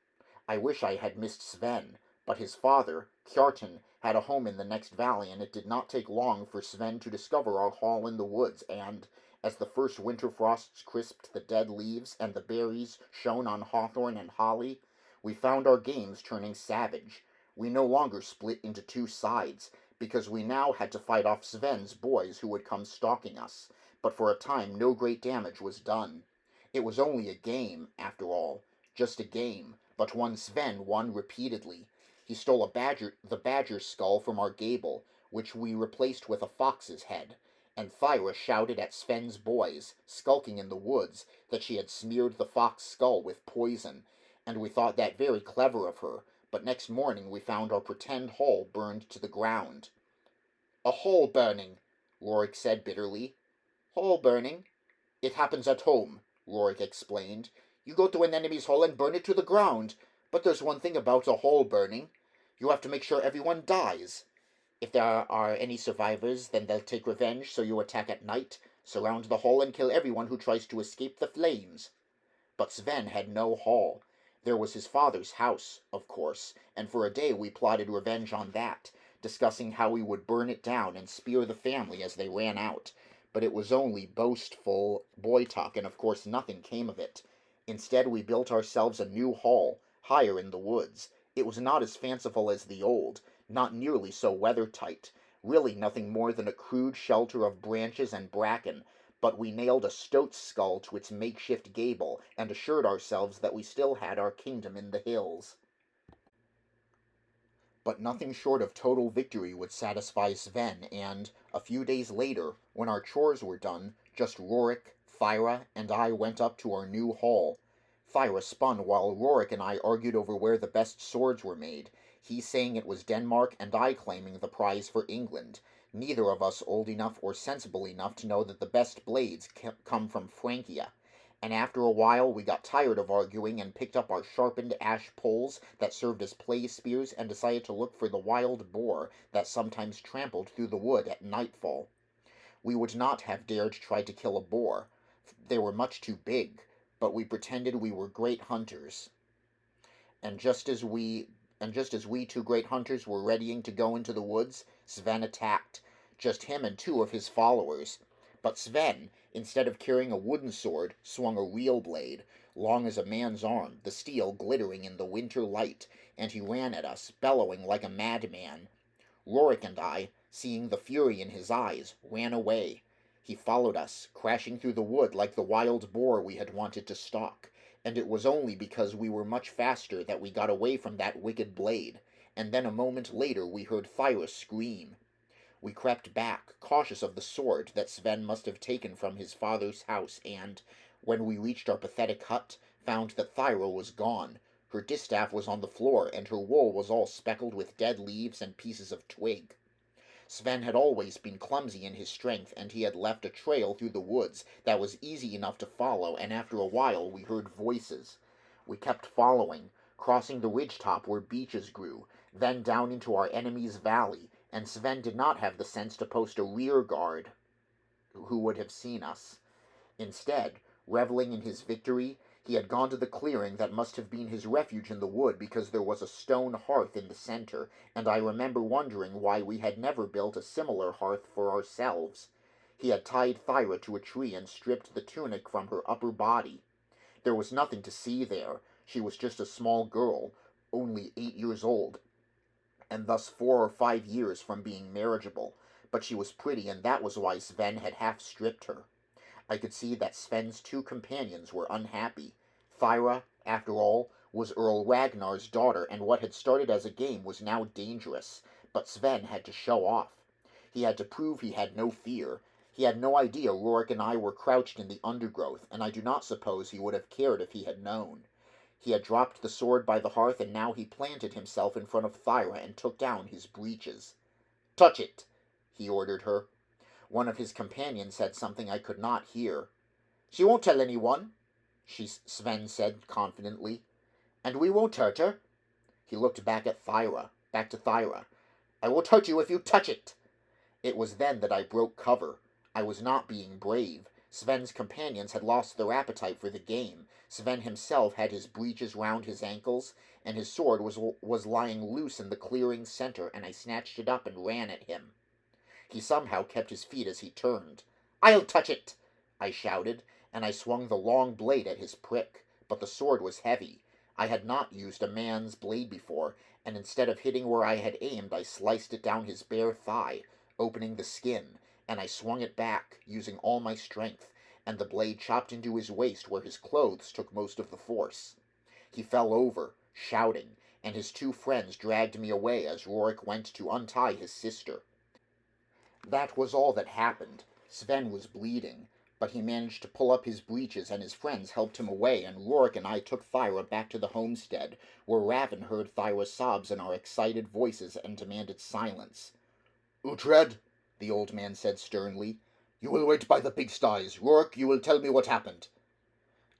I wish I had missed Sven, but his father, Kjartan, had a home in the next valley, and it did not take long for Sven to discover our hall in the woods, and, as the first winter frosts crisped the dead leaves and the berries shone on hawthorn and holly, we found our games turning savage. We no longer split into 2 sides, because we now had to fight off Sven's boys who would come stalking us, but for a time no great damage was done. It was only a game, after all, just a game, but one Sven won repeatedly. He stole the badger's skull from our gable, which we replaced with a fox's head, and Thyra shouted at Sven's boys, skulking in the woods, that she had smeared the fox skull with poison, and we thought that very clever of her, but next morning we found our pretend hall burned to the ground. "A hall burning," Rorik said bitterly. "Hall burning? It happens at home," Rorik explained. "You go to an enemy's hall and burn it to the ground, but there's one thing about a hall burning. You have to make sure everyone dies. If there are any survivors, then they'll take revenge, so you attack at night, surround the hall, and kill everyone who tries to escape the flames." But Sven had no hall. There was his father's house, of course, and for a day we plotted revenge on that, discussing how we would burn it down and spear the family as they ran out. But it was only boastful boy talk, and of course nothing came of it. Instead, we built ourselves a new hall, higher in the woods. It was not as fanciful as the old, not nearly so weather-tight, really nothing more than a crude shelter of branches and bracken, but we nailed a stoat's skull to its makeshift gable, and assured ourselves that we still had our kingdom in the hills. But nothing short of total victory would satisfy Sven, and, a few days later, when our chores were done, just Rorik, Thyra, and I went up to our new hall. Thyra spun while Rorik and I argued over where the best swords were made, he saying it was Denmark and I claiming the prize for England, neither of us old enough or sensible enough to know that the best blades come from Francia. And after a while we got tired of arguing and picked up our sharpened ash poles that served as play spears and decided to look for the wild boar that sometimes trampled through the wood at nightfall. We would not have dared try to kill a boar. They were much too big, but we pretended we were great hunters. And just as we two great hunters were readying to go into the woods, Sven attacked, just him and two of his followers. But Sven, instead of carrying a wooden sword, swung a real blade, long as a man's arm, the steel glittering in the winter light, and he ran at us, bellowing like a madman. Rorik and I, seeing the fury in his eyes, ran away. He followed us, crashing through the wood like the wild boar we had wanted to stalk, and it was only because we were much faster that we got away from that wicked blade, and then a moment later we heard Thyra scream. We crept back, cautious of the sword that Sven must have taken from his father's house, and, when we reached our pathetic hut, found that Thyra was gone. Her distaff was on the floor, and her wool was all speckled with dead leaves and pieces of twig. Sven had always been clumsy in his strength, and he had left a trail through the woods that was easy enough to follow, and after a while we heard voices. We kept following, crossing the ridge-top where beeches grew, then down into our enemy's valley, and Sven did not have the sense to post a rear guard who would have seen us. Instead, reveling in his victory, he had gone to the clearing that must have been his refuge in the wood because there was a stone hearth in the center, and I remember wondering why we had never built a similar hearth for ourselves. He had tied Thyra to a tree and stripped the tunic from her upper body. There was nothing to see there. She was just a small girl, only 8 years old, and thus 4 or 5 years from being marriageable, but she was pretty, and that was why Sven had half stripped her. I could see that Sven's two companions were unhappy. Thyra, after all, was Earl Ragnar's daughter, and what had started as a game was now dangerous, but Sven had to show off. He had to prove he had no fear. He had no idea Rorik and I were crouched in the undergrowth, and I do not suppose he would have cared if he had known. He had dropped the sword by the hearth, and now he planted himself in front of Thyra and took down his breeches. "Touch it," he ordered her. One of his companions said something I could not hear. "She won't tell anyone," Sven said confidently. "And we won't hurt her." He looked back to Thyra. "I won't hurt you if you touch it." It was then that I broke cover. I was not being brave. Sven's companions had lost their appetite for the game. Sven himself had his breeches round his ankles, and his sword was lying loose in the clearing's center, and I snatched it up and ran at him. He somehow kept his feet as he turned. "I'll touch it!" I shouted, and I swung the long blade at his prick, but the sword was heavy. I had not used a man's blade before, and instead of hitting where I had aimed, I sliced it down his bare thigh, opening the skin, and I swung it back, using all my strength, and the blade chopped into his waist where his clothes took most of the force. He fell over, shouting, and his two friends dragged me away as Rorik went to untie his sister. That was all that happened. Sven was bleeding, but he managed to pull up his breeches, and his friends helped him away, and Rorik and I took Thyra back to the homestead, where Raven heard Thyra's sobs and our excited voices and demanded silence. "Uhtred," the old man said sternly, "you will wait by the pigsties. Rorik, you will tell me what happened."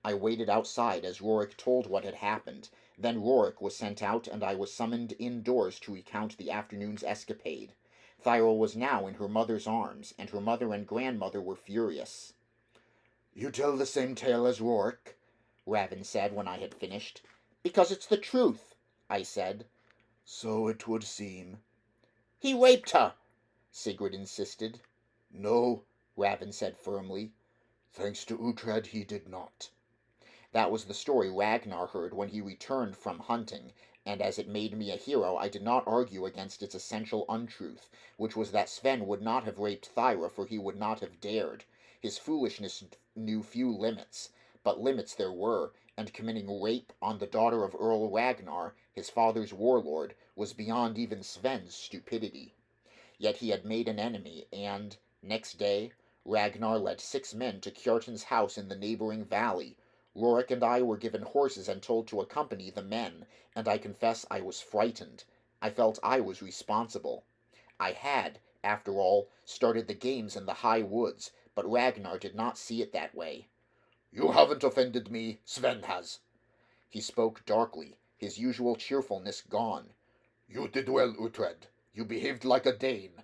I waited outside as Rorik told what had happened. Then Rorik was sent out, and I was summoned indoors to recount the afternoon's escapade. Thyra was now in her mother's arms, and her mother and grandmother were furious. "You tell the same tale as Rorik?" Raven said when I had finished. "Because it's the truth," I said. "So it would seem." "He raped her," Sigrid insisted. "No," Raven said firmly. "Thanks to Uhtred, he did not." That was the story Ragnar heard when he returned from hunting, and as it made me a hero, I did not argue against its essential untruth, which was that Sven would not have raped Thyra, for he would not have dared. His foolishness knew few limits, but limits there were, and committing rape on the daughter of Earl Ragnar, his father's warlord, was beyond even Sven's stupidity. Yet he had made an enemy, and, next day, Ragnar led 6 men to Kjartan's house in the neighboring valley. Rorik and I were given horses and told to accompany the men, and I confess I was frightened. I felt I was responsible. I had, after all, started the games in the high woods, but Ragnar did not see it that way. You haven't offended me, Sven has. He spoke darkly, his usual cheerfulness gone. You did well, Uhtred. You behaved like a Dane.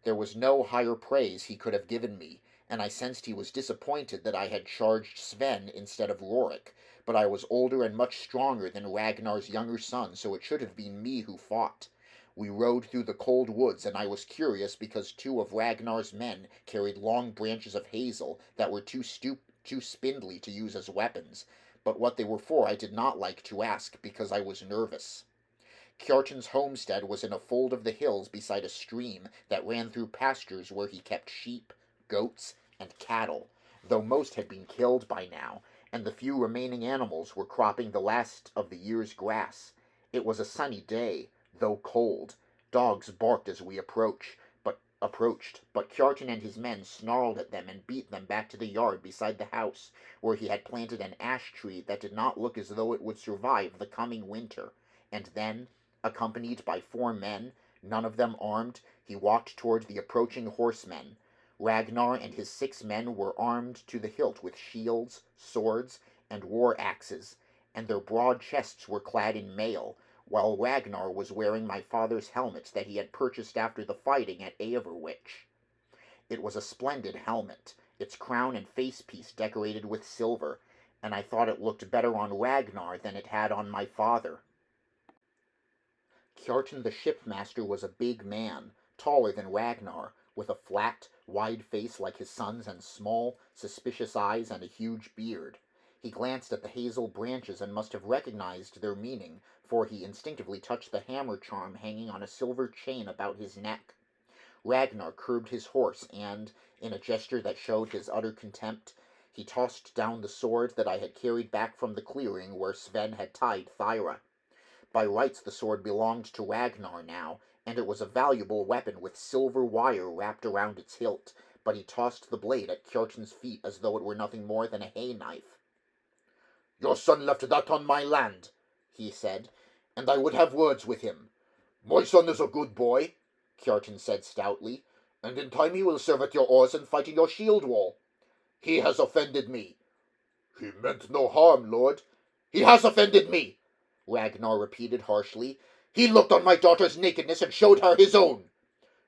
There was no higher praise he could have given me, and I sensed he was disappointed that I had charged Sven instead of Rorik, but I was older and much stronger than Ragnar's younger son, so it should have been me who fought. We rode through the cold woods, and I was curious because 2 of Ragnar's men carried long branches of hazel that were too spindly to use as weapons, but what they were for I did not like to ask because I was nervous. Kjartan's homestead was in a fold of the hills beside a stream that ran through pastures where he kept sheep, goats, and cattle, though most had been killed by now, and the few remaining animals were cropping the last of the year's grass. It was a sunny day, though cold. Dogs barked as we approached, but Kjartan and his men snarled at them and beat them back to the yard beside the house, where he had planted an ash tree that did not look as though it would survive the coming winter, and then, accompanied by 4 men, none of them armed, he walked toward the approaching horsemen. Ragnar and his 6 men were armed to the hilt with shields, swords, and war axes, and their broad chests were clad in mail, while Ragnar was wearing my father's helmet that he had purchased after the fighting at Averwich. It was a splendid helmet, its crown and facepiece decorated with silver, and I thought it looked better on Ragnar than it had on my father. Kjartan the shipmaster was a big man, taller than Ragnar, with a flat, wide face like his son's and small, suspicious eyes and a huge beard. He glanced at the hazel branches and must have recognized their meaning, for he instinctively touched the hammer charm hanging on a silver chain about his neck. Ragnar curbed his horse and, in a gesture that showed his utter contempt, he tossed down the sword that I had carried back from the clearing where Sven had tied Thyra. By rights the sword belonged to Ragnar now, and it was a valuable weapon with silver wire wrapped around its hilt, but he tossed the blade at Kjartan's feet as though it were nothing more than a hay knife. Your son left that on my land, he said, and I would have words with him. My son is a good boy, Kjartan said stoutly, and in time he will serve at your oars and fight in your shield wall. He has offended me. He meant no harm, lord. He has offended me, Ragnar repeated harshly. He looked on my daughter's nakedness and showed her his own.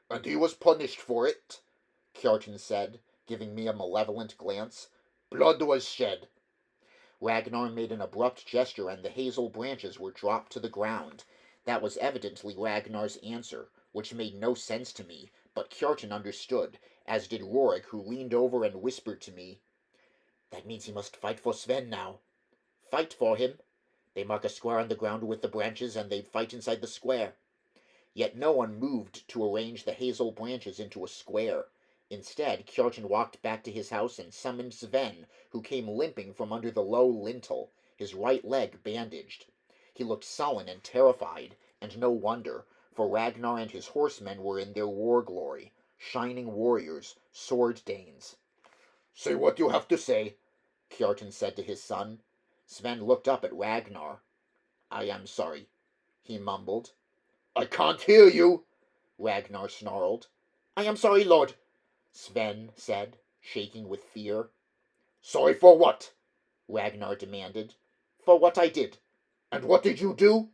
And he was punished for it, Kjartan said, giving me a malevolent glance. Blood was shed. Ragnar made an abrupt gesture and the hazel branches were dropped to the ground. That was evidently Ragnar's answer, which made no sense to me, but Kjartan understood, as did Rorik, who leaned over and whispered to me, "That means he must fight for Sven now." "Fight for him?" They mark a square on the ground with the branches, and they fight inside the square. Yet no one moved to arrange the hazel branches into a square. Instead, Kjartan walked back to his house and summoned Sven, who came limping from under the low lintel, his right leg bandaged. He looked sullen and terrified, and no wonder, for Ragnar and his horsemen were in their war glory, shining warriors, sword Danes. "Say what you have to say," Kjartan said to his son. Sven looked up at Ragnar. "I am sorry," he mumbled. "I can't hear you," Ragnar snarled. "I am sorry, lord," Sven said, shaking with fear. "Sorry for what?" Ragnar demanded. "For what I did." "And what did you do?"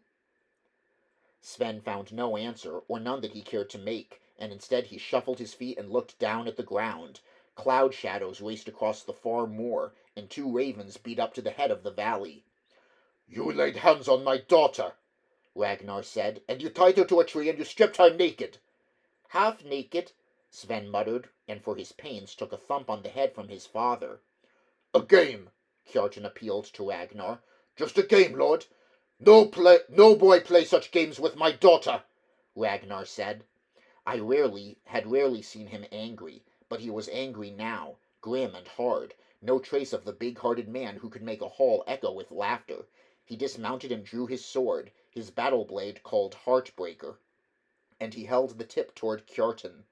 Sven found no answer, or none that he cared to make, and instead he shuffled his feet and looked down at the ground. Cloud shadows raced across the far moor, and 2 ravens beat up to the head of the valley. "You laid hands on my daughter," Ragnar said, "and you tied her to a tree and you stripped her naked." "Half naked," Sven muttered, and for his pains took a thump on the head from his father. "A game," Kjartan appealed to Ragnar. "Just a game, lord. No boy play such games with my daughter," Ragnar said. I had rarely seen him angry, but he was angry now, grim and hard, no trace of the big-hearted man who could make a hall echo with laughter. He dismounted and drew his sword, his battle blade called Heartbreaker, and he held the tip toward Kjartan.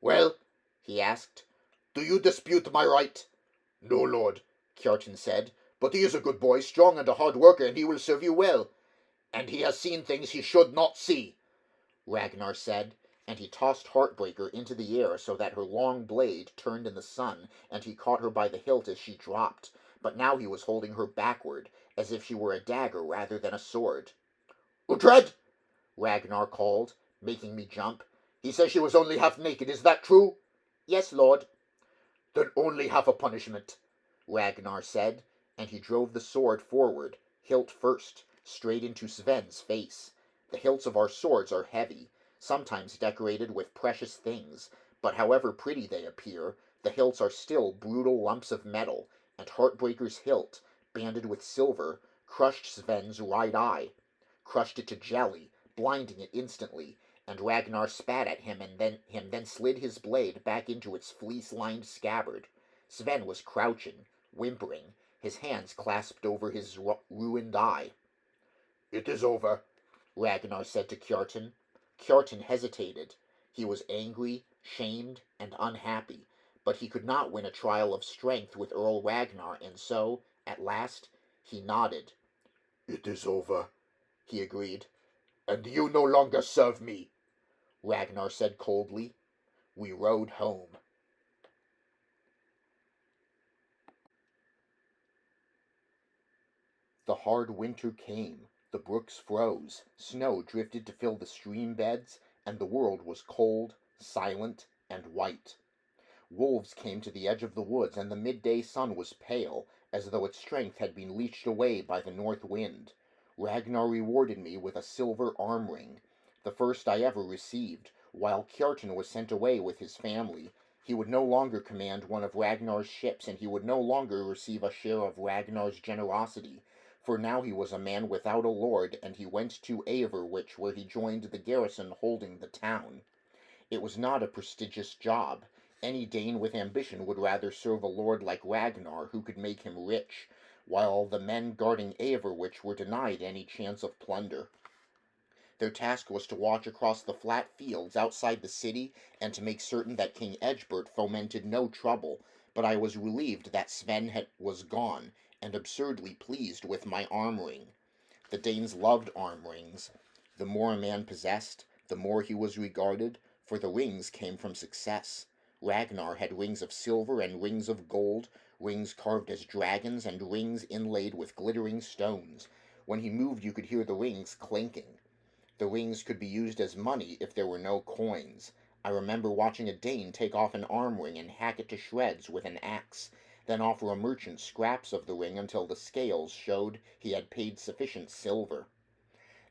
"Well," he asked, "do you dispute my right?" "No, lord. Kjartan said, "but he is a good boy, strong and a hard worker, and he will serve you well." "And he has seen things he should not see," Ragnar said, and he tossed Heartbreaker into the air so that her long blade turned in the sun, and he caught her by the hilt as she dropped, but now he was holding her backward, as if she were a dagger rather than a sword. "Uhtred!" Ragnar called, making me jump. "He says she was only half naked, is that true?" "Yes, lord." "Then only half a punishment," Ragnar said, and he drove the sword forward, hilt first, straight into Sven's face. The hilts of our swords are heavy, sometimes decorated with precious things, but however pretty they appear, the hilts are still brutal lumps of metal, and Heartbreaker's hilt, banded with silver, crushed Sven's right eye, crushed it to jelly, blinding it instantly, and Ragnar spat at him and then slid his blade back into its fleece-lined scabbard. Sven was crouching, whimpering, his hands clasped over his ruined eye. "It is over," Ragnar said to Kjartan. Kjartan hesitated. He was angry, shamed, and unhappy, but he could not win a trial of strength with Earl Ragnar, and so, at last, he nodded. "It is over," he agreed. "And you no longer serve me," Ragnar said coldly. We rode home. The hard winter came, the brooks froze, snow drifted to fill the stream beds, and the world was cold, silent, and white. Wolves came to the edge of the woods, and the midday sun was pale, as though its strength had been leached away by the north wind. Ragnar rewarded me with a silver arm ring, the first I ever received. While Kjartan was sent away with his family, he would no longer command one of Ragnar's ships, and he would no longer receive a share of Ragnar's generosity, for now he was a man without a lord, and he went to Averwich, where he joined the garrison holding the town. It was not a prestigious job. Any Dane with ambition would rather serve a lord like Ragnar, who could make him rich, while the men guarding Averwich were denied any chance of plunder. Their task was to watch across the flat fields outside the city, and to make certain that King Egbert fomented no trouble, but I was relieved that Sven was gone, and absurdly pleased with my arm ring. The Danes loved arm rings. The more a man possessed, the more he was regarded, for the rings came from success. Ragnar had rings of silver and rings of gold, rings carved as dragons, and rings inlaid with glittering stones. When he moved you could hear the rings clinking. The rings could be used as money if there were no coins. I remember watching a Dane take off an arm ring and hack it to shreds with an axe, then offer a merchant scraps of the ring until the scales showed he had paid sufficient silver.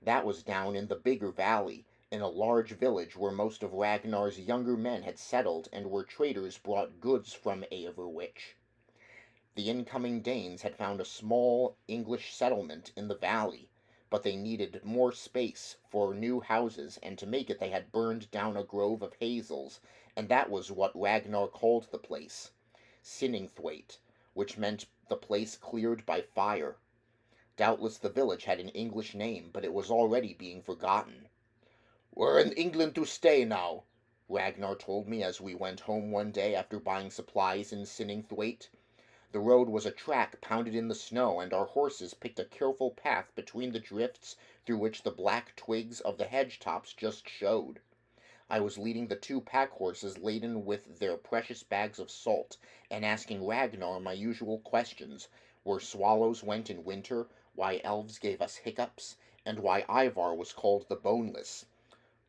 That was down in the bigger valley, in a large village where most of Ragnar's younger men had settled, and where traders brought goods from Averwich. The incoming Danes had found a small English settlement in the valley, but they needed more space for new houses, and to make it they had burned down a grove of hazels, and that was what Ragnar called the place, Sinningthwaite, which meant the place cleared by fire. Doubtless the village had an English name, but it was already being forgotten. "We're in England to stay now," Ragnar told me as we went home one day after buying supplies in Sinningthwaite. The road was a track pounded in the snow, and our horses picked a careful path between the drifts through which the black twigs of the hedge-tops just showed. I was leading the two pack-horses laden with their precious bags of salt, and asking Ragnar my usual questions, where swallows went in winter, why elves gave us hiccups, and why Ivar was called the Boneless.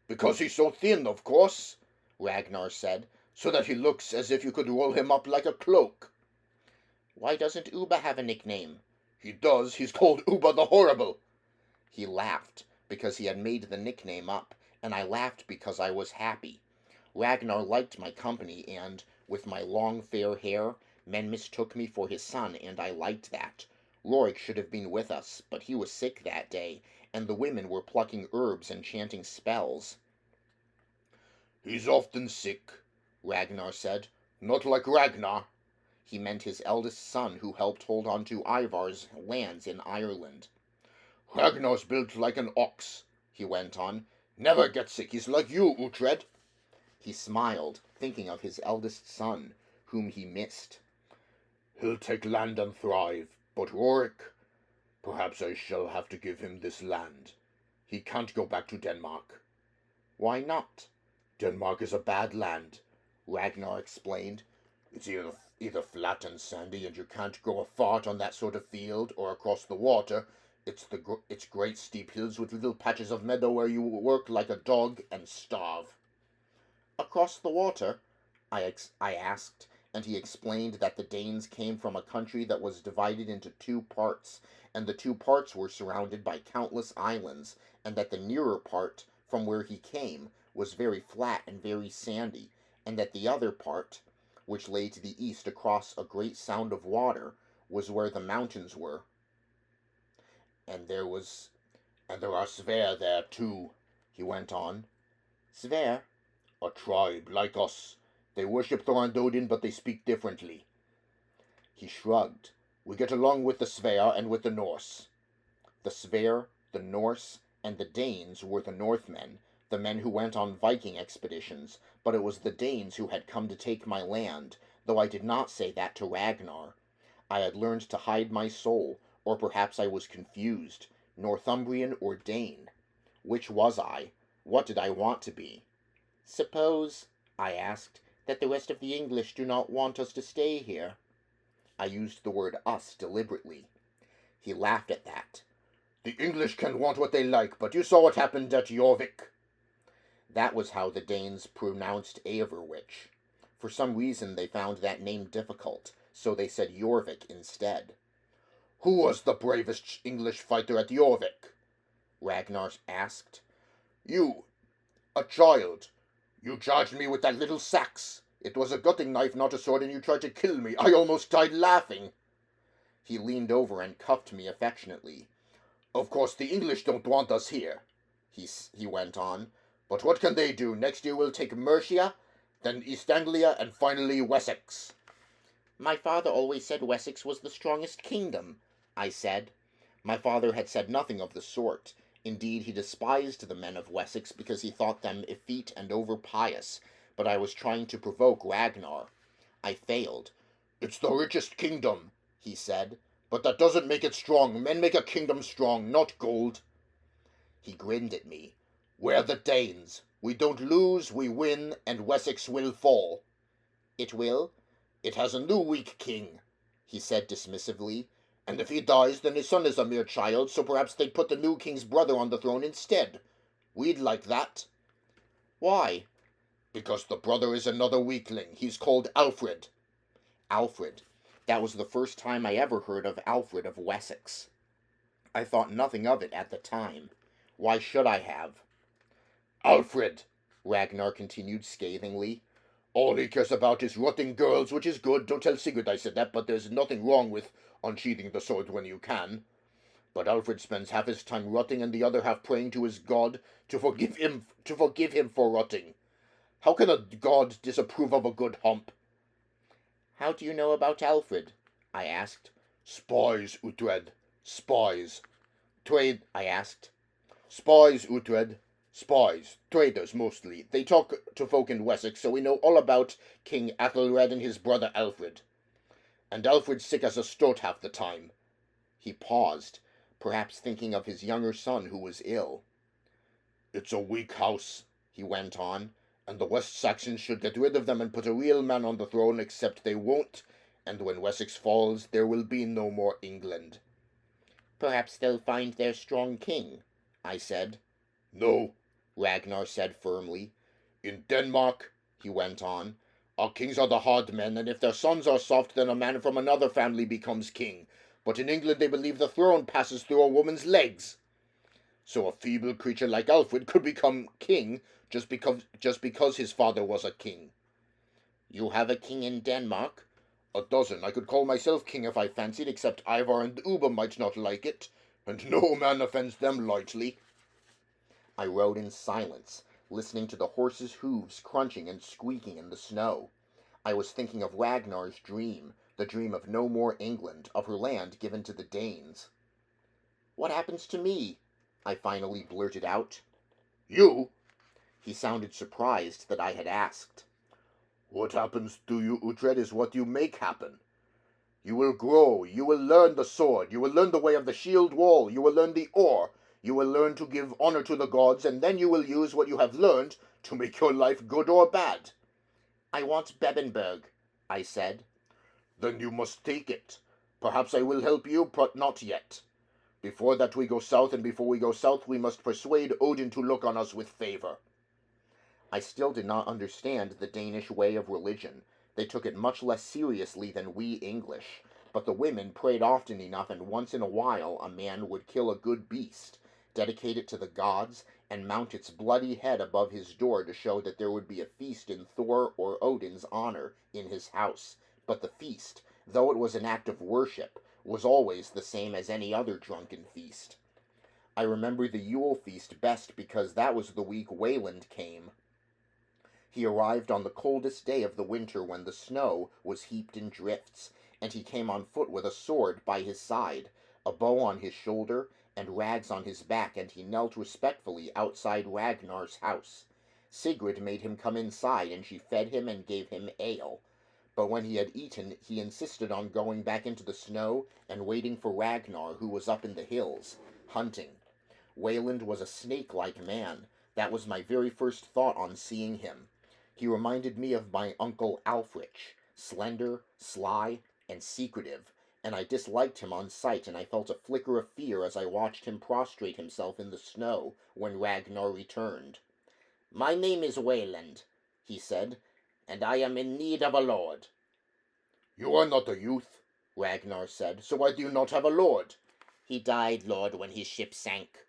"Because he's so thin, of course," Ragnar said, "so that he looks as if you could roll him up like a cloak." "Why doesn't Uba have a nickname?" "He does. He's called Uba the Horrible." He laughed, because he had made the nickname up, and I laughed because I was happy. Ragnar liked my company, and, with my long fair hair, men mistook me for his son, and I liked that. Rorik should have been with us, but he was sick that day, and the women were plucking herbs and chanting spells. "He's often sick," Ragnar said. "Not like Ragnar." He meant his eldest son, who helped hold on to Ivar's lands in Ireland. "Ragnar's built like an ox," he went on. "Never gets sick. He's like you, Uhtred." He smiled, thinking of his eldest son, whom he missed. He'll take land and thrive, but Rorik, perhaps I shall have to give him this land. He can't go back to Denmark. Why not? Denmark is a bad land, Ragnar explained. It's either flat and sandy, and you can't grow a fart on that sort of field, or across the water. It's great steep hills with little patches of meadow where you work like a dog and starve. Across the water? I asked, and he explained that the Danes came from a country that was divided into two parts, and the two parts were surrounded by countless islands, and that the nearer part, from where he came, was very flat and very sandy, and that the other part, which lay to the east across a great sound of water, was where the mountains were. And there are Sver there too, he went on. Sver? A tribe, like us. They worship Thor and Odin, but they speak differently. He shrugged. We get along with the Sver and with the Norse. The Sver, the Norse, and the Danes were the Northmen, the men who went on Viking expeditions, but it was the Danes who had come to take my land, though I did not say that to Ragnar. I had learned to hide my soul, or perhaps I was confused, Northumbrian or Dane. Which was I? What did I want to be? Suppose, I asked, that the rest of the English do not want us to stay here. I used the word us deliberately. He laughed at that. The English can want what they like, but you saw what happened at Jorvik. That was how the Danes pronounced Averwich. For some reason they found that name difficult, so they said Jorvik instead. Who was the bravest English fighter at Jorvik? Ragnar asked. You, a child. You charged me with that little sax. It was a gutting knife, not a sword, and you tried to kill me. I almost died laughing. He leaned over and cuffed me affectionately. Of course, the English don't want us here, he went on. But what can they do? Next year we'll take Mercia, then East Anglia, and finally Wessex. My father always said Wessex was the strongest kingdom, I said. My father had said nothing of the sort. Indeed, he despised the men of Wessex because he thought them effete and over-pious, but I was trying to provoke Ragnar. I failed. It's the richest kingdom, he said, but that doesn't make it strong. Men make a kingdom strong, not gold. He grinned at me. We're the Danes. We don't lose, we win, and Wessex will fall. It will? It has a new weak king, he said dismissively, and if he dies, then his son is a mere child, so perhaps they'd put the new king's brother on the throne instead. We'd like that. Why? Because the brother is another weakling. He's called Alfred. Alfred. That was the first time I ever heard of Alfred of Wessex. I thought nothing of it at the time. Why should I have? Alfred, Ragnar continued scathingly. All he cares about is rotting girls, which is good. Don't tell Sigurd I said that, but there's nothing wrong with unsheathing the sword when you can. But Alfred spends half his time rotting and the other half praying to his god to forgive him for rotting. How can a god disapprove of a good hump? How do you know about Alfred? I asked. Spies, Uhtred. Spies. Trade, I asked. Spies, Uhtred. Spies. Traders, mostly. They talk to folk in Wessex, so we know all about King Athelred and his brother Alfred. And Alfred's sick as a stoat half the time. He paused, perhaps thinking of his younger son who was ill. It's a weak house, he went on, and the West Saxons should get rid of them and put a real man on the throne, except they won't, and when Wessex falls, there will be no more England. Perhaps they'll find their strong king, I said. No, Ragnar said firmly. In Denmark, he went on, our kings are the hard men, and if their sons are soft, then a man from another family becomes king. But in England they believe the throne passes through a woman's legs. So a feeble creature like Alfred could become king just because his father was a king. You have a king in Denmark? A dozen. I could call myself king if I fancied, except Ivar and Uba might not like it, and no man offends them lightly. I rode in silence, listening to the horses' hooves crunching and squeaking in the snow. I was thinking of Ragnar's dream, the dream of no more England, of her land given to the Danes. What happens to me? I finally blurted out. You? He sounded surprised that I had asked. What happens to you, Uhtred, is what you make happen. You will grow, you will learn the sword, you will learn the way of the shield wall, you will learn the oar, you will learn to give honor to the gods, and then you will use what you have learned to make your life good or bad." "I want Bebenberg," I said. "Then you must take it. Perhaps I will help you, but not yet. Before that we go south, and before we go south we must persuade Odin to look on us with favor." I still did not understand the Danish way of religion. They took it much less seriously than we English, but the women prayed often enough, and once in a while a man would kill a good beast, dedicate it to the gods, and mount its bloody head above his door to show that there would be a feast in Thor or Odin's honor in his house. But the feast, though it was an act of worship, was always the same as any other drunken feast. I remember the Yule feast best because that was the week Wayland came. He arrived on the coldest day of the winter when the snow was heaped in drifts, and he came on foot with a sword by his side, a bow on his shoulder, and rags on his back, and he knelt respectfully outside Ragnar's house. Sigrid made him come inside, and she fed him and gave him ale. But when he had eaten, he insisted on going back into the snow and waiting for Ragnar, who was up in the hills, hunting. Wayland was a snake-like man. That was my very first thought on seeing him. He reminded me of my uncle Alfrich, slender, sly, and secretive, and I disliked him on sight, and I felt a flicker of fear as I watched him prostrate himself in the snow when Ragnar returned. "My name is Wayland," he said, "and I am in need of a lord." "You are not a youth," Ragnar said, "so why do you not have a lord?" "He died, lord, when his ship sank."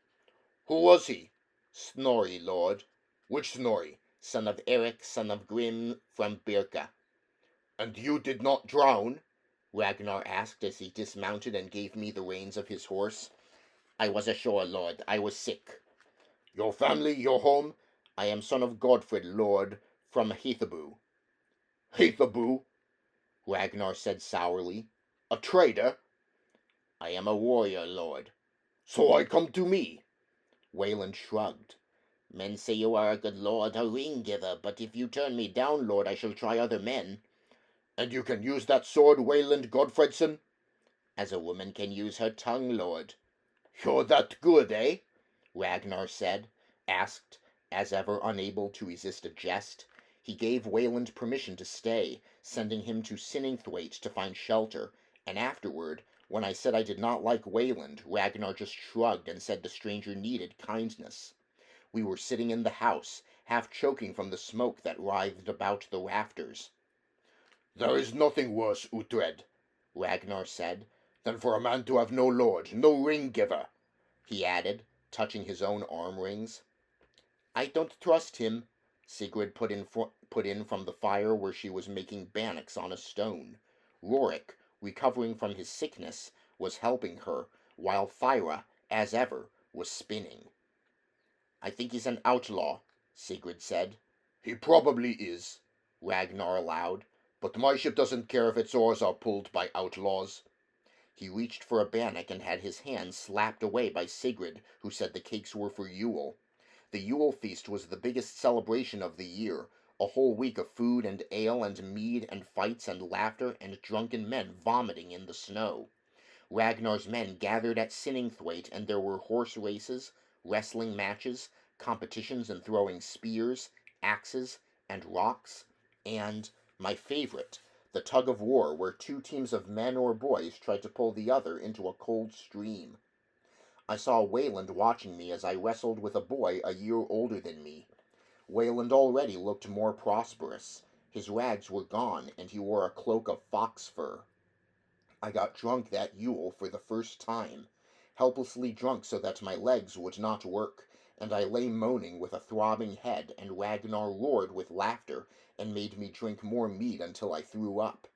"Who was he?" "Snorri, lord. "Which Snorri?" "Son of Eric, son of Grim, from Birka." "And you did not drown?" Ragnar asked as he dismounted and gave me the reins of his horse. "I was ashore, lord. I was sick." "Your family, your home?" "I am son of Godfred, lord, from Heathabo." "Heathabo?" Ragnar said sourly. "A trader?" "I am a warrior, lord." "So why come to me?" Wayland shrugged. "Men say you are a good lord, a ring-giver, but if you turn me down, lord, I shall try other men." "And you can use that sword, Wayland Godfredson?" "As a woman can use her tongue, lord." "You're that good, eh?" Ragnar asked, as ever unable to resist a jest. He gave Wayland permission to stay, sending him to Sinningthwaite to find shelter, and afterward, when I said I did not like Wayland, Ragnar just shrugged and said the stranger needed kindness. We were sitting in the house, half choking from the smoke that writhed about the rafters. "There is nothing worse, Uhtred," Ragnar said, "than for a man to have no lord, no ring-giver," he added, touching his own arm rings. "I don't trust him," Sigrid put in from the fire where she was making bannocks on a stone. Rorik, recovering from his sickness, was helping her, while Thyra, as ever, was spinning. "I think he's an outlaw," Sigrid said. "He probably is," Ragnar allowed. "but my ship doesn't care if its oars are pulled by outlaws." He reached for a bannock and had his hand slapped away by Sigrid, who said the cakes were for Yule. The Yule feast was the biggest celebration of the year, a whole week of food and ale and mead and fights and laughter and drunken men vomiting in the snow. Ragnar's men gathered at Sinningthwaite, and there were horse races, wrestling matches, competitions in throwing spears, axes, and rocks, and, my favorite, the tug-of-war where two teams of men or boys tried to pull the other into a cold stream. I saw Wayland watching me as I wrestled with a boy a year older than me. Wayland already looked more prosperous. His rags were gone, and he wore a cloak of fox fur. I got drunk that Yule for the first time, helplessly drunk so that my legs would not work, and I lay moaning with a throbbing head, and Ragnar roared with laughter and made me drink more mead until I threw up.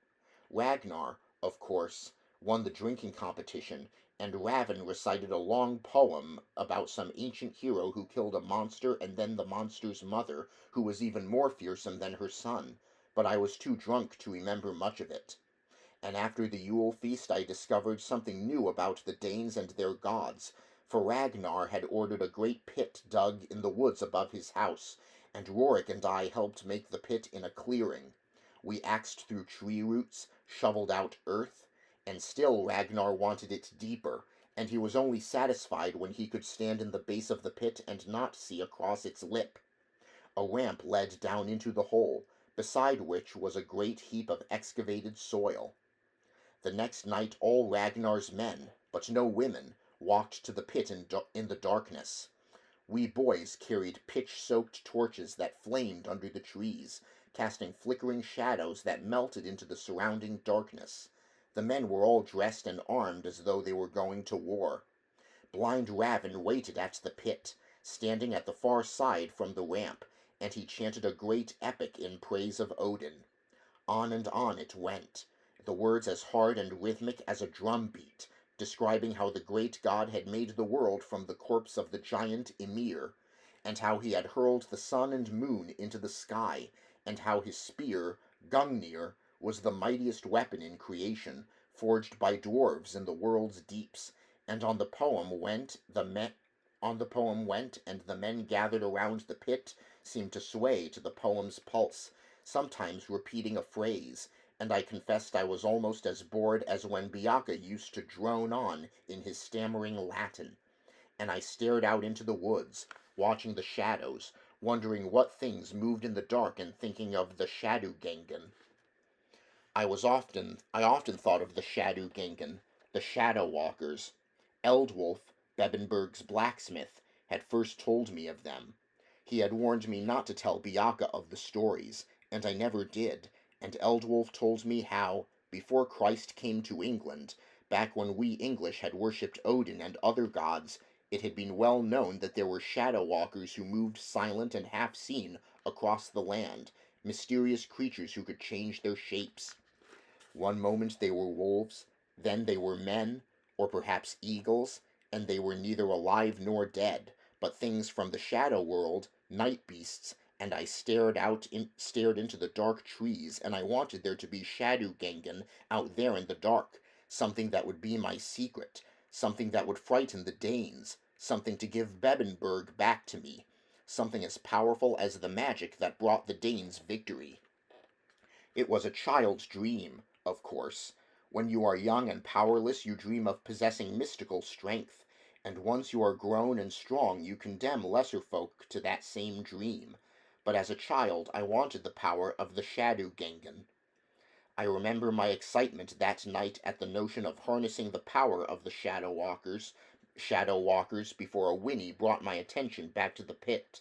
Ragnar, of course, won the drinking competition, and Raven recited a long poem about some ancient hero who killed a monster and then the monster's mother, who was even more fearsome than her son, but I was too drunk to remember much of it. And after the Yule feast I discovered something new about the Danes and their gods, for Ragnar had ordered a great pit dug in the woods above his house, and Rorik and I helped make the pit in a clearing. We axed through tree roots, shoveled out earth, And still Ragnar wanted it deeper, and he was only satisfied when he could stand in the base of the pit and not see across its lip. A ramp led down into the hole, beside which was a great heap of excavated soil. The next night all Ragnar's men, but no women, walked to the pit in the darkness. We boys carried pitch-soaked torches that flamed under the trees, casting flickering shadows that melted into the surrounding darkness. The men were all dressed and armed as though they were going to war. Blind Raven waited at the pit, standing at the far side from the ramp, and he chanted a great epic in praise of Odin. On and on it went, the words as hard and rhythmic as a drum beat, describing how the great god had made the world from the corpse of the giant Ymir, and how he had hurled the sun and moon into the sky, and how his spear, Gungnir, was the mightiest weapon in creation, forged by dwarves in the world's deeps, and on the poem went, and the men gathered around the pit seemed to sway to the poem's pulse, sometimes repeating a phrase, and I confessed I was almost as bored as when Biaka used to drone on in his stammering Latin. And I stared out into the woods, watching the shadows, wondering what things moved in the dark and thinking of the Shadowgengen. I often thought of the Shadowgengen, the Shadow Walkers. Eldwulf, Bebenberg's blacksmith, had first told me of them. He had warned me not to tell Biaka of the stories, and I never did, and Eldwulf told me how, before Christ came to England, back when we English had worshipped Odin and other gods, it had been well known that there were shadow walkers who moved silent and half-seen across the land, mysterious creatures who could change their shapes. One moment they were wolves, then they were men, or perhaps eagles, and they were neither alive nor dead, but things from the shadow world, night beasts, and I stared into the dark trees, and I wanted there to be Shadowgengen out there in the dark, something that would be my secret, something that would frighten the Danes, something to give Bebenberg back to me, something as powerful as the magic that brought the Danes victory. It was a child's dream, of course. When you are young and powerless, you dream of possessing mystical strength, and once you are grown and strong, you condemn lesser folk to that same dream. But as a child, I wanted the power of the Shadowgengen. I remember my excitement that night at the notion of harnessing the power of the shadow walkers before a whinny brought my attention back to the pit,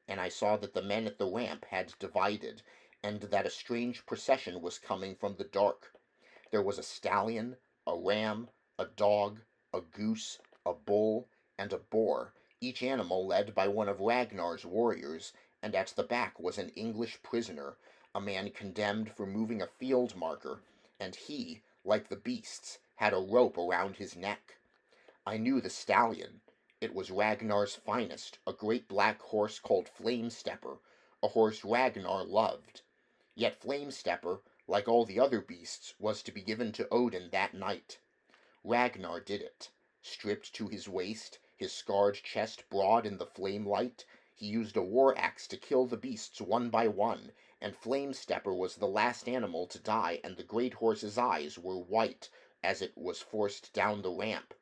and I saw that the men at the ramp had divided, and that a strange procession was coming from the dark. There was a stallion, a ram, a dog, a goose, a bull, and a boar, each animal led by one of Ragnar's warriors, and at the back was an English prisoner, a man condemned for moving a field marker, and he, like the beasts, had a rope around his neck. I knew the stallion. It was Ragnar's finest, a great black horse called Flamestepper, a horse Ragnar loved. Yet Flamestepper, like all the other beasts, was to be given to Odin that night. Ragnar did it. Stripped to his waist, his scarred chest broad in the flame light, he used a war axe to kill the beasts one by one, and Flamestepper was the last animal to die, and the great horse's eyes were white as it was forced down the ramp.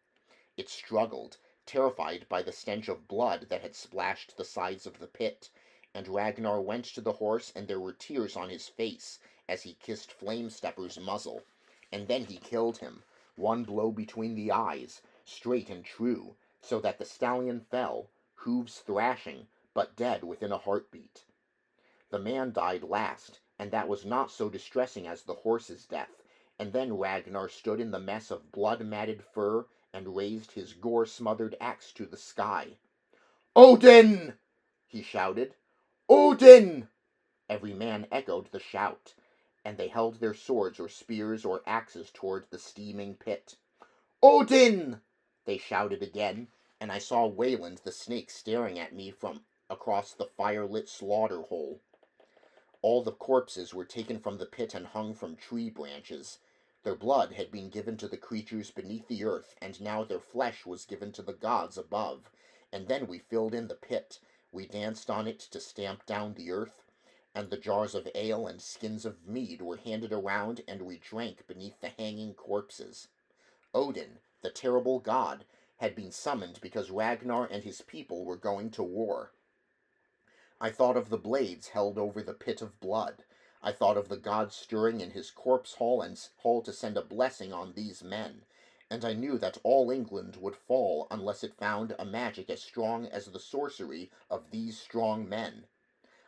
It struggled, terrified by the stench of blood that had splashed the sides of the pit, and Ragnar went to the horse, and there were tears on his face as he kissed Flamestepper's muzzle, and then he killed him, one blow between the eyes, straight and true, so that the stallion fell, hooves thrashing, but dead within a heartbeat. The man died last, and that was not so distressing as the horse's death, and then Ragnar stood in the mess of blood-matted fur and raised his gore-smothered axe to the sky. "Odin!" he shouted. "Odin!" Every man echoed the shout, and they held their swords or spears or axes toward the steaming pit. "Odin!" they shouted again, and I saw Wayland the snake staring at me from across the fire-lit slaughter hole. All the corpses were taken from the pit and hung from tree branches. Their blood had been given to the creatures beneath the earth, and now their flesh was given to the gods above. And then we filled in the pit. We danced on it to stamp down the earth, and the jars of ale and skins of mead were handed around, and we drank beneath the hanging corpses. Odin, the terrible god, had been summoned because Ragnar and his people were going to war. I thought of the blades held over the pit of blood. I thought of the god stirring in his corpse hall to send a blessing on these men, and I knew that all England would fall unless it found a magic as strong as the sorcery of these strong men.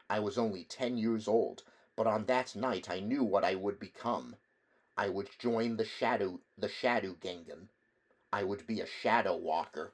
I was only 10 years old, but on that night I knew what I would become. I would join the Shadow Gengan. I would be a shadow walker.